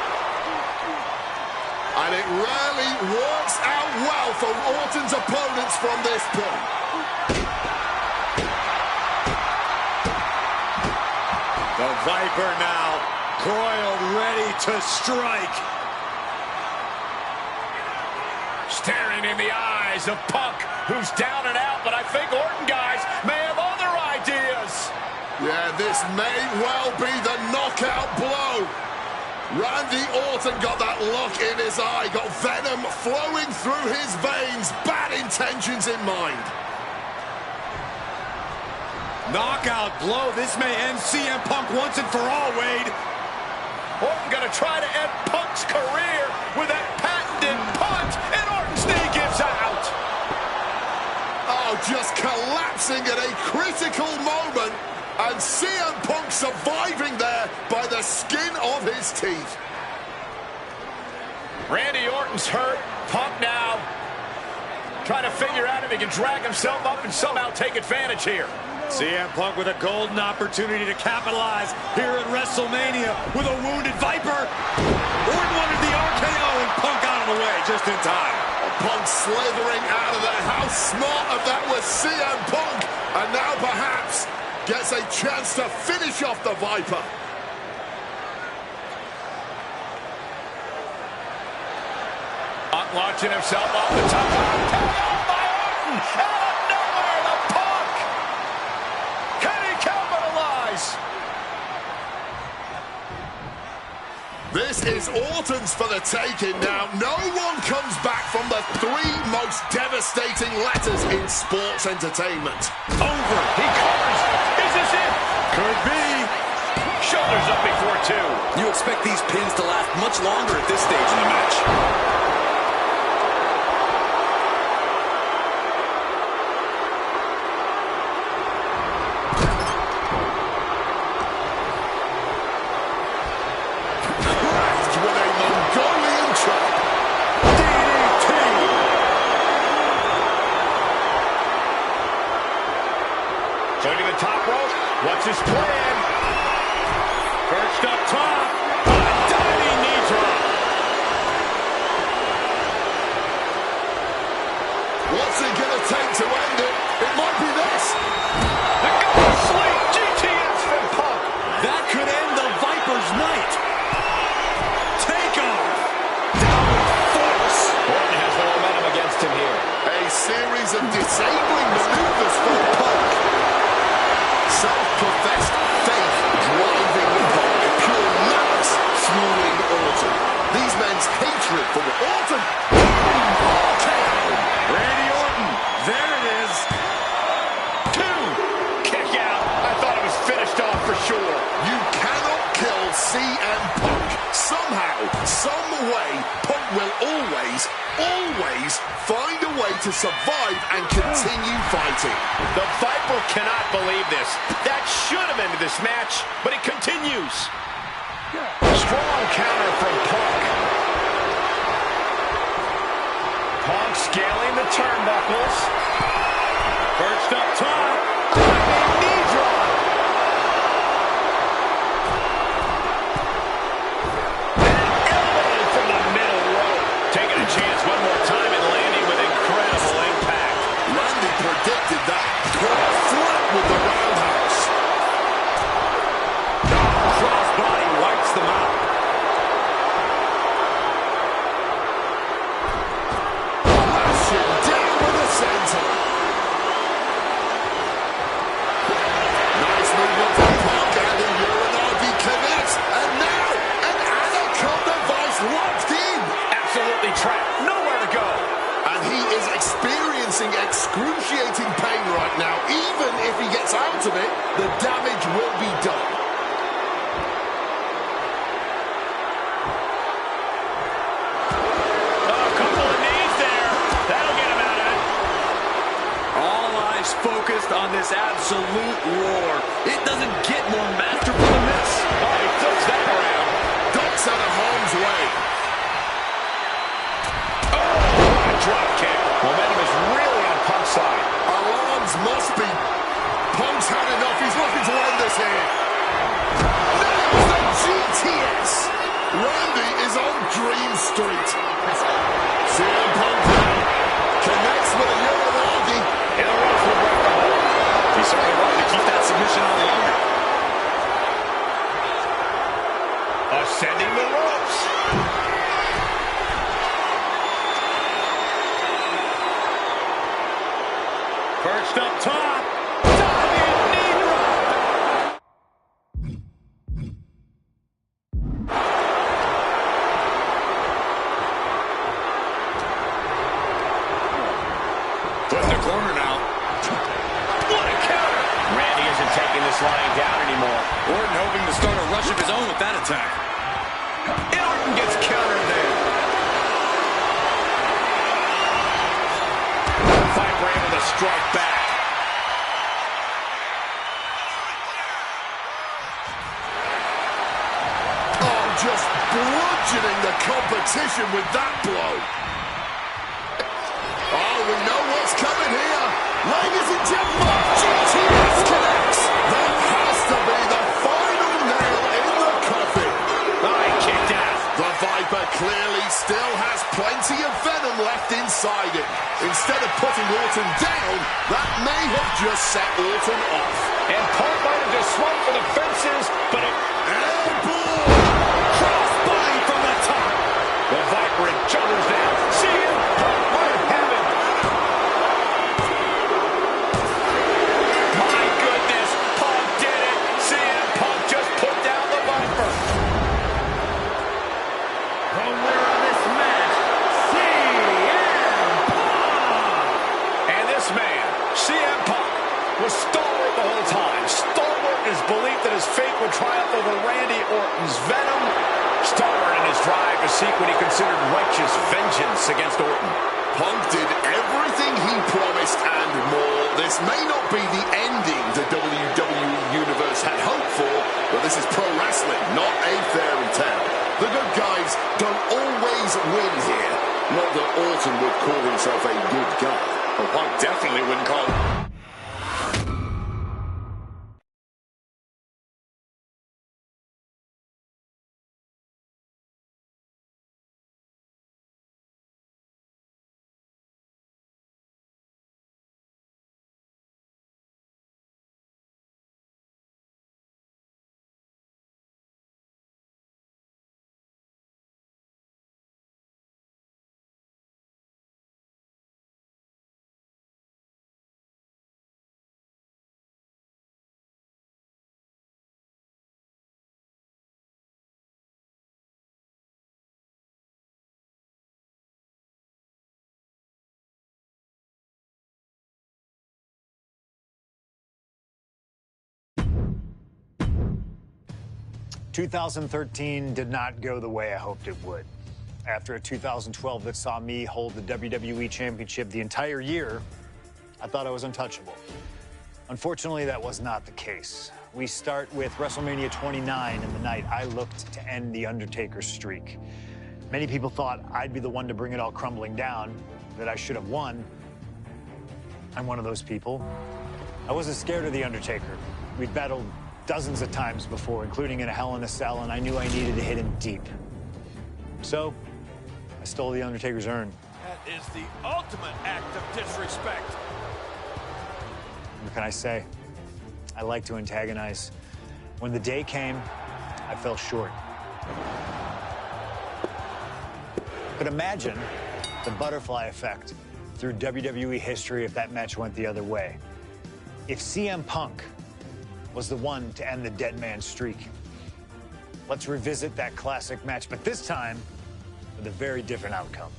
And it rarely works out well for Orton's opponents from this point. The Viper now coiled, ready to strike. Staring in the eyes of Punk, who's down and out, but I think Orton, guys, may have other ideas. Yeah, this may well be the knockout blow. Randy Orton got that look in his eye, got venom flowing through his veins, bad intentions in mind. Knockout blow. This may end CM Punk once and for all, Wade. Orton gonna try to end Punk's career with that patented punt, and Orton's knee gives out. Oh, just collapsing at a critical moment, and CM Punk surviving there by the skin of his teeth. Randy Orton's hurt. Punk now trying to figure out if he can drag himself up and somehow take advantage here. CM Punk with a golden opportunity to capitalize here at WrestleMania with a wounded Viper. Orton wanted the RKO and Punk out of the way just in time. Punk slithering out of there. How smart of that was CM Punk. And now perhaps gets a chance to finish off the Viper. Punk launching himself off the top. Tag on by Orton. Out of nowhere, the Punk. Can he capitalize? This is Orton's for the taking now. No one comes back from the three most devastating letters in sports entertainment. Over. He covers. Is this it? Could be. Shoulders up before two. You expect these pins to last much longer at this stage in the match. Joining the top rope. What's his plan? Perched up top. A diving knee drop. What's it going to take to end it? It might be this. The goal sleep. GTS from Punk. That could end the Viper's night. Take off. Down with force. Orton has the momentum against him here. A series of disabling maneuvers for Punk. Self-professed faith driving Punk. Pure malice fueling Orton. These men's hatred for Orton. RKO. Randy Orton. There it is. Two. Kick out. I thought it was finished off for sure. You cannot kill CM Punk. Somehow, some way, Punk will always find a way to survive and continue fighting. The Viper cannot believe this. That should have ended this match, but it continues. Strong counter from Punk. Punk scaling the turnbuckles. Perched up top. Knee drop. Elbow from the middle rope. Taking a chance one more time and landing with incredible impact. Randy predicted that. Caught flat with the roundhouse. center. Nice movement from Punk, and the Uranagi connects. And now, an Anaconda Vice locked in. Absolutely trapped. Nowhere to go. And he is experiencing excruciating pain right now. Even if he gets out of it, the damage will be done. Focused on this absolute war. It doesn't get more masterful than this. Oh, he flips that around. Ducks out of harm's way. Oh, what a drop kick. Momentum is really on Punk's side. Alarms must be. Punk's had enough. He's looking to end this here. Nails the GTS. Randy is on Dream Street. CM Punk connects with a Uranagi. In a row for break the hold. He certainly wanted to keep that submission on longer. Ascending the ropes. Perched up top. Diving knee drop. Put in the corner now. What a counter. Randy isn't taking this lying down anymore. Orton hoping to start a rush of his own with that attack. And Orton gets countered there. Viper able to strike back. Oh, just bludgeoning the competition with that blow. Oh, we know what's coming here. Ladies and gentlemen, GTS connects. That has to be the final nail in the coffin. Oh, he kicked out. The Viper clearly still has plenty of venom left inside it. Instead of putting Orton down, that may have just set Orton off. And Punk might have just swung for the fences, but it... Airborne! Crossbody from the top. The Viper and shoulders down. CM Punk might have it. My goodness, Punk did it. CM Punk just put down the Viper. The winner of this match, CM Punk. And this man, CM Punk, was stalwart the whole time. Stalwart in his belief that his fate would triumph over Randy Orton's venom. Stalwart in his drive to seek what he considered righteous vengeance against Orton. Punk did everything he promised and more. This may not be the ending the WWE Universe had hoped for, but this is pro wrestling, not a fairy tale. The good guys don't always win here. Not that Orton would call himself a good guy. But Punk definitely wouldn't call it. "2013 did not go the way I hoped it would. After a 2012 that saw me hold the WWE Championship the entire year, I thought I was untouchable. Unfortunately, that was not the case. We start with WrestleMania 29 and the night I looked to end The Undertaker's streak. Many people thought I'd be the one to bring it all crumbling down, that I should have won. I'm one of those people. I wasn't scared of The Undertaker. We'd battled dozens of times before, including in a Hell in a Cell, and I knew I needed to hit him deep. So, I stole The Undertaker's urn. That is the ultimate act of disrespect. What can I say? I like to antagonize. When the day came, I fell short. But imagine the butterfly effect. through WWE history if that match went the other way. If CM Punk was the one to end the dead man streak. Let's revisit that classic match, but this time with a very different outcome.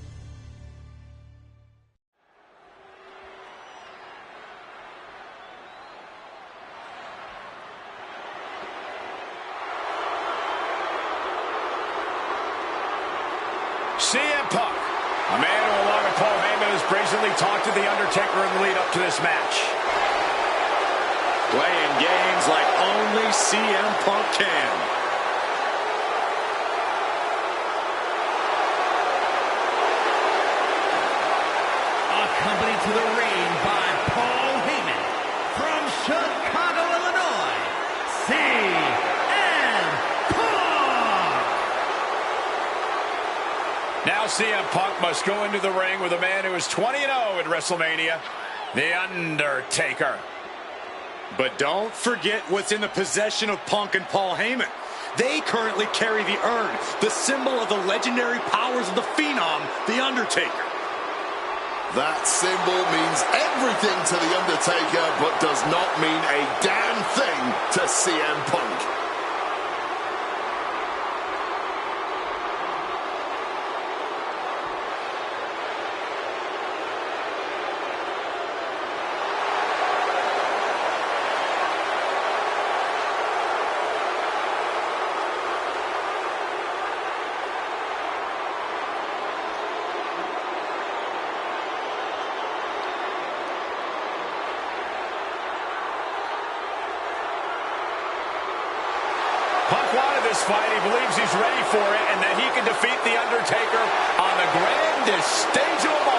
CM Punk, a man who, along with Paul Heyman, has brazenly talked to The Undertaker in the lead up to this match. Playing games like only CM Punk can. Accompanied to the ring by Paul Heyman from Chicago, Illinois, CM Punk. Now CM Punk must go into the ring with a man who is 20-0 at WrestleMania, The Undertaker. But don't forget what's in the possession of Punk and Paul Heyman. They currently carry the urn, the symbol of the legendary powers of the Phenom, The Undertaker. That symbol means everything to The Undertaker, but does not mean a damn thing to CM Punk. Punk wanted this fight. He believes he's ready for it and that he can defeat The Undertaker on the grandest stage of them all.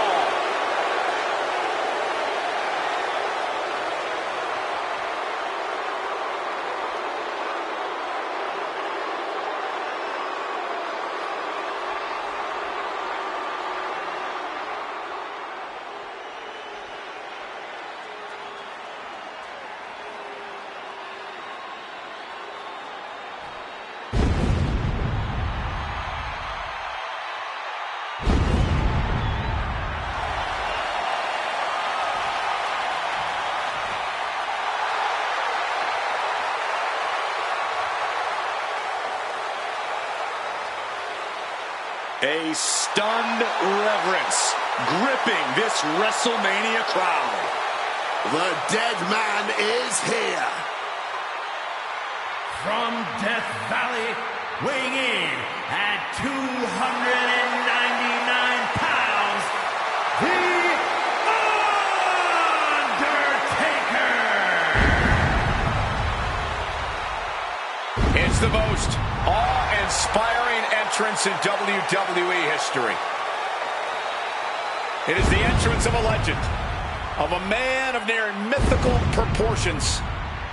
A stunned reverence gripping this WrestleMania crowd. The dead man is here. From Death Valley, weighing in at 299 pounds, The Undertaker! It's the most awe-inspiring entrance in WWE history. It is the entrance of a legend, of a man of near mythical proportions,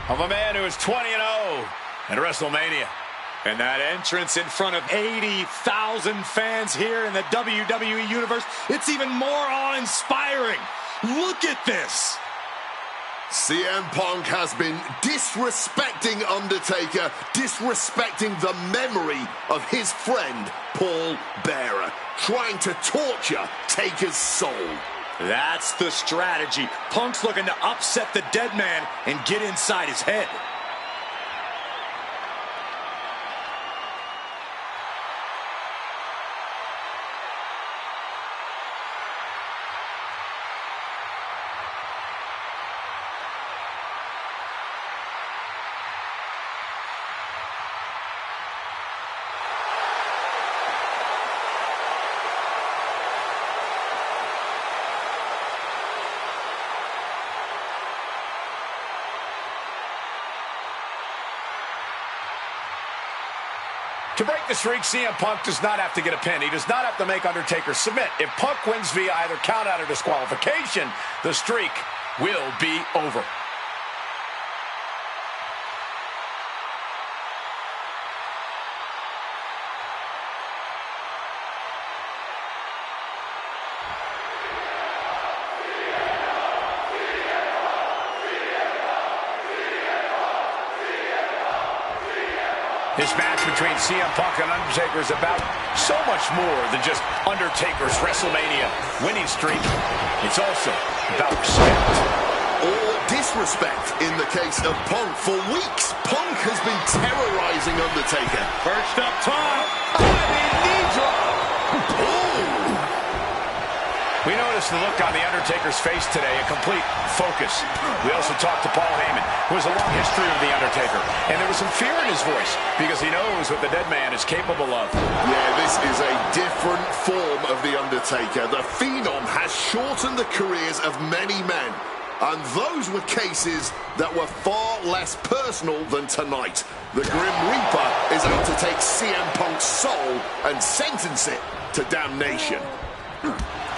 of a man who is 20-0 at WrestleMania. And that entrance in front of 80,000 fans here in the WWE Universe, it's even more awe-inspiring. Look at this. CM Punk has been disrespecting Undertaker, disrespecting the memory of his friend, Paul Bearer, trying to torture Taker's soul. That's the strategy. Punk's looking to upset the dead man and get inside his head. To break the streak, CM Punk does not have to get a pin. He does not have to make Undertaker submit. If Punk wins via either countout or disqualification, the streak will be over. This match between CM Punk and Undertaker is about so much more than just Undertaker's WrestleMania winning streak. It's also about respect. Or disrespect in the case of Punk. For weeks, Punk has been terrorizing Undertaker. Perched up top. Knee drop. We noticed the look on The Undertaker's face today, a complete focus. We also talked to Paul Heyman, who has a long history of The Undertaker, and there was some fear in his voice because he knows what the dead man is capable of. Yeah, this is a different form of The Undertaker. The Phenom has shortened the careers of many men, and those were cases that were far less personal than tonight. The Grim Reaper is out to take CM Punk's soul and sentence it to damnation.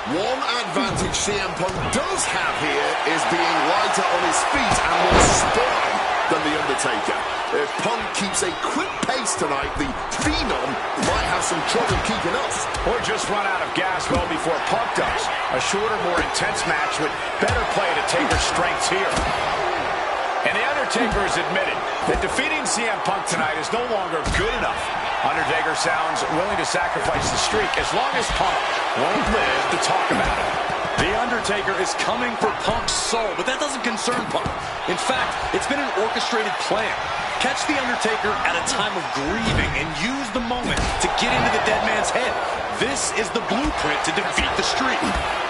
One advantage CM Punk does have here is being lighter on his feet and more spry than The Undertaker. If Punk keeps a quick pace tonight, the Phenom might have some trouble keeping up. Or just run out of gas well before Punk does. A shorter, more intense match would better play to Taker's strengths here. And The Undertaker has admitted that defeating CM Punk tonight is no longer good enough. Undertaker sounds willing to sacrifice the streak as long as Punk won't live to talk about it. The Undertaker is coming for Punk's soul, but that doesn't concern Punk. In fact, it's been an orchestrated plan. Catch The Undertaker at a time of grieving and use the moment to get into the dead man's head. This is the blueprint to defeat the streak.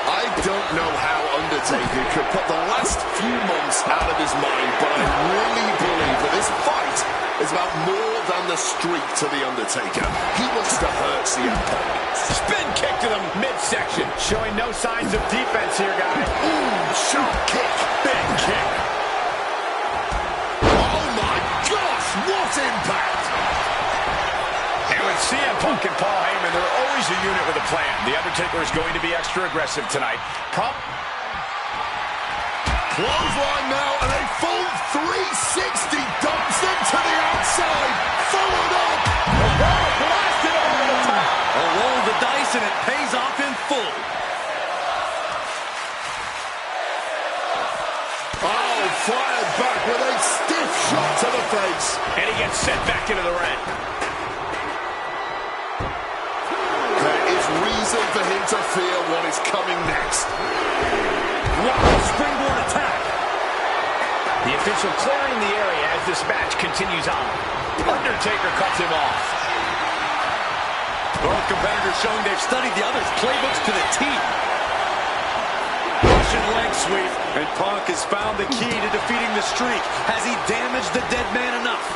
I don't know how Undertaker could put the last few months out of his mind, but I really believe that this fight is about more than the streak to The Undertaker. He wants to hurt CM Punk. Spin kick to the midsection, showing no signs of defense here, guys. Ooh, shot kick. Big kick. Oh my gosh, what impact! And with CM Punk and Paul Heyman, they're always a unit with a plan. The Undertaker is going to be extra aggressive tonight. Clothesline now, and a full 360 dumps them to the outside. Followed up. The ball blasted over the top. A roll of the dice, and it pays off in full. Oh, fired back with a stiff shot to the face. And he gets sent back into the ring. There is reason for him to fear what is coming next. Wow, springboard attack. The official clearing the area as this match continues on. Undertaker cuts him off. Both competitors showing they've studied the other's playbooks to the T. Russian leg sweep, and Punk has found the key to defeating the streak. Has he damaged the dead man enough?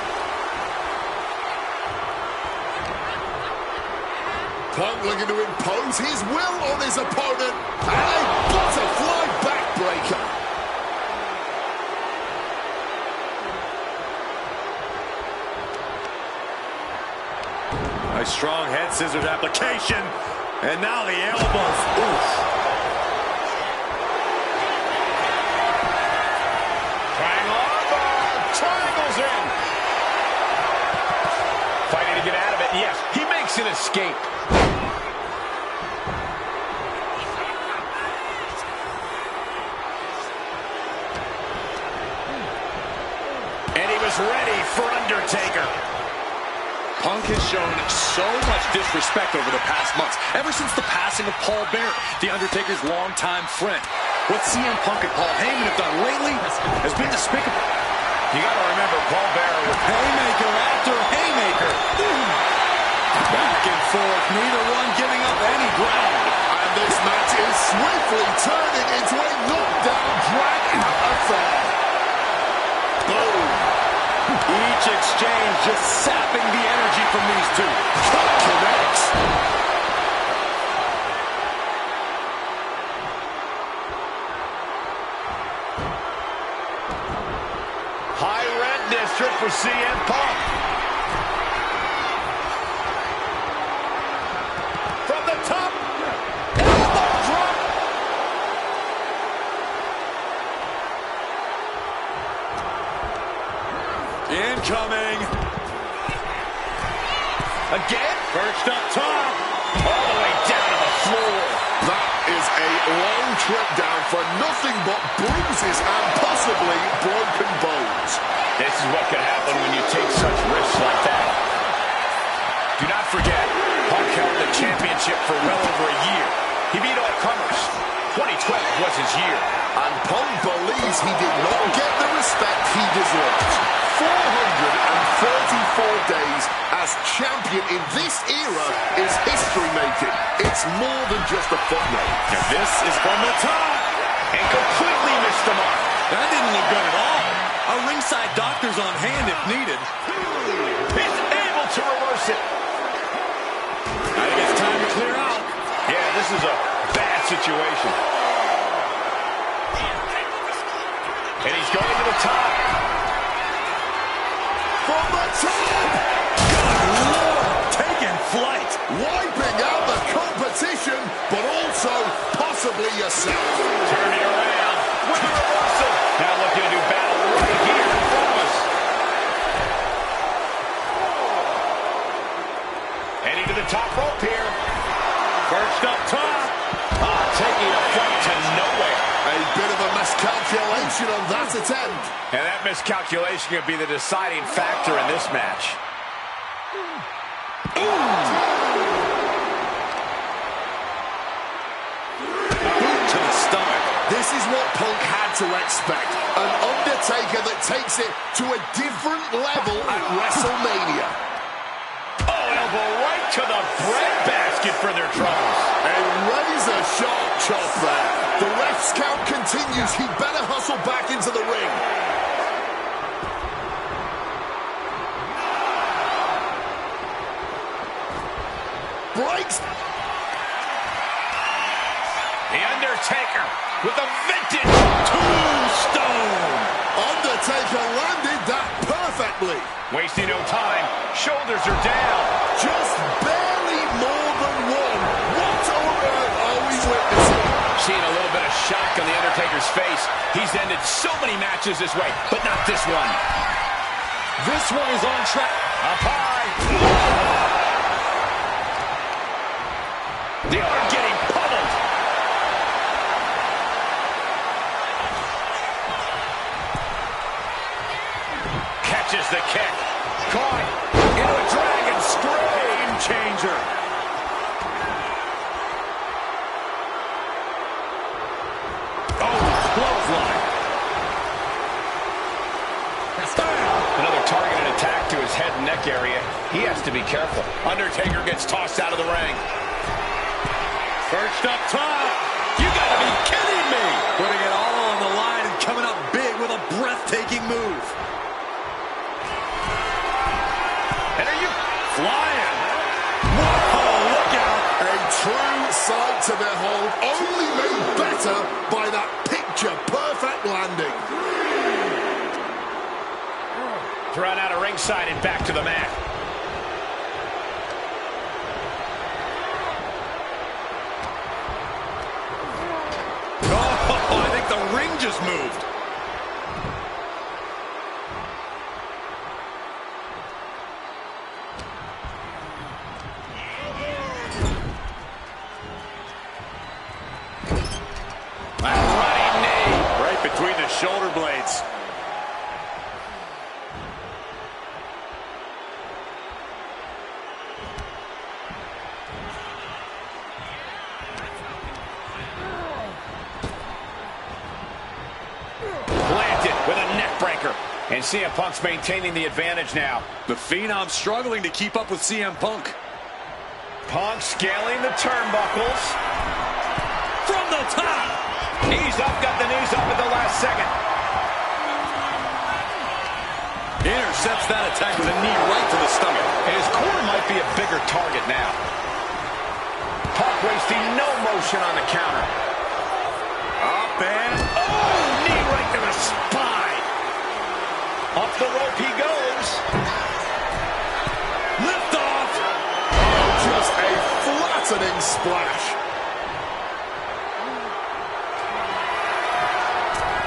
Punk looking to impose his will on his opponent. And a butterfly backbreaker. A strong head scissors application. And now the elbows. Oof. Triangles in. Fighting to get out of it. Yes, he makes an escape. And he was ready for Undertaker. Punk has shown so much disrespect over the past months, ever since the passing of Paul Bearer, The Undertaker's longtime friend. What CM Punk and Paul Heyman have done lately has been despicable. You got to remember, Paul Bearer with haymaker after haymaker. Back and forth, neither one giving up any ground. And this match is swiftly turning into a knockdown, drag-out affair. Boom. Each exchange just sapping the energy from these two. Cut connects. high red district for CM Punk. From the top. Elbow drop. Incoming. Again. Perched up top. All the way down to the floor. That is a long trip down for nothing but bruises and possibly broken bones. This is what can happen when you take such risks like that. Do not forget, Punk held the championship for well over a year. He beat all comers. 2012 was his year. And Punk believes he did not get the respect he deserved. 434 days as champion in this era is history-making. It's more than just a footnote. And this is from the top. And completely missed the mark. That didn't look good at all. A ringside doctor's on hand if needed. He's able to reverse it. I think it's time to clear out. Yeah, this is a bad situation. And he's going to the top. From the top! Good Lord, taking flight. Wiping out the competition, but also possibly yourself. Turning around with a reversal. Now looking to do battle right here in front of us. Heading to the top rope here. First up top. Taking a flight to nowhere. A bit of a miscalculation on that attempt. And that miscalculation could be the deciding factor in this match. Boot to the stomach. This is what Punk had to expect. An Undertaker that takes it to a different level at WrestleMania. Oh, elbow right to the breadbasket for their troubles. A razor-sharp chop there. The ref's count continues. He better hustle back into the ring. Breaks. The Undertaker with a vintage tombstone. Undertaker landed that perfectly. Wasting no time. Shoulders are down. Just barely more than one. What on earth are we witnessing? Seeing a little bit of shock on The Undertaker's face. He's ended so many matches this way, but not this one. This one is on track. Up high. The arm getting pummeled. Catches the kick. Caught into a dragon screw. Game changer. Oh, clothesline. Another targeted attack to his head and neck area. He has to be careful. Undertaker gets tossed out of the ring. First up top. You gotta be kidding me. Putting it all on the line and coming up big with a breathtaking move. And are you Flying. Whoa, look out. A true sight to behold, only made better by that picture-perfect landing. thrown out of ringside and back to the mat? Oh, I think the ring just moved. Running knee. Right between the shoulder blades. Planted with a neck breaker. And CM Punk's maintaining the advantage now. The Phenom struggling to keep up with CM Punk. Punk scaling the turnbuckles. From the top. Knees up, got the knees up at the last second. Intercepts that attack with a knee right to the stomach. And his core might be a bigger target now. Punk wasting no motion on the counter. Up and... Oh, knee right to the spine. Up the rope he goes. Lift off. Oh, just a flattening splash.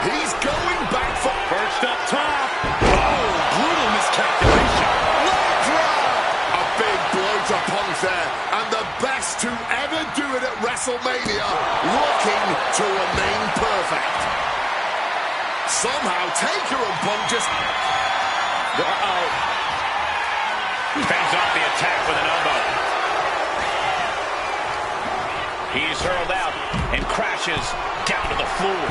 He's going back for... First up top. Oh, brutal miscalculation. Leg drop. A big blow to Punk there. And the best to ever do it at WrestleMania, looking to remain perfect. Somehow, Taker and Punk just... Uh-oh. Fends off the attack with an elbow. He's hurled out and crashes down to the floor.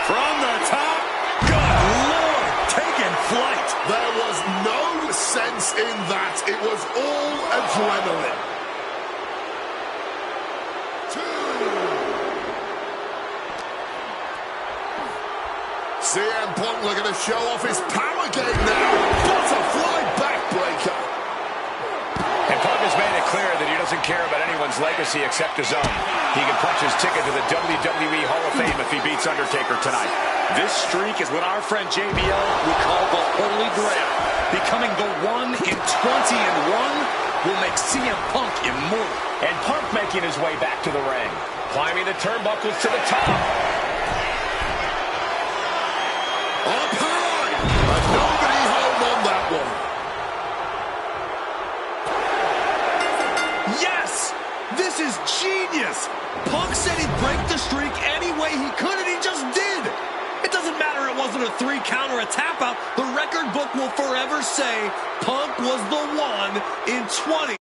From the top, good Lord, taking flight. There was no sense in that. It was all adrenaline. 2. CM Punk looking to show off his power game now. Butterfly backbreaker. And Punk has made it clear that he doesn't care about anyone's legacy except his own. He can punch his ticket to the WWE Hall of Fame if he beats Undertaker tonight. This streak is what our friend JBL would call the Holy Grail. Becoming the 1 in 20 and 1 will make CM Punk immortal. And Punk making his way back to the ring. Climbing the turnbuckles to the top. Up high. And nobody home on that one. Yes! This is genius! Punk said he'd break the streak any way he could, and he just did! It doesn't matter it wasn't a 3 count or a tap out. The record book will forever say Punk was the 1 in 20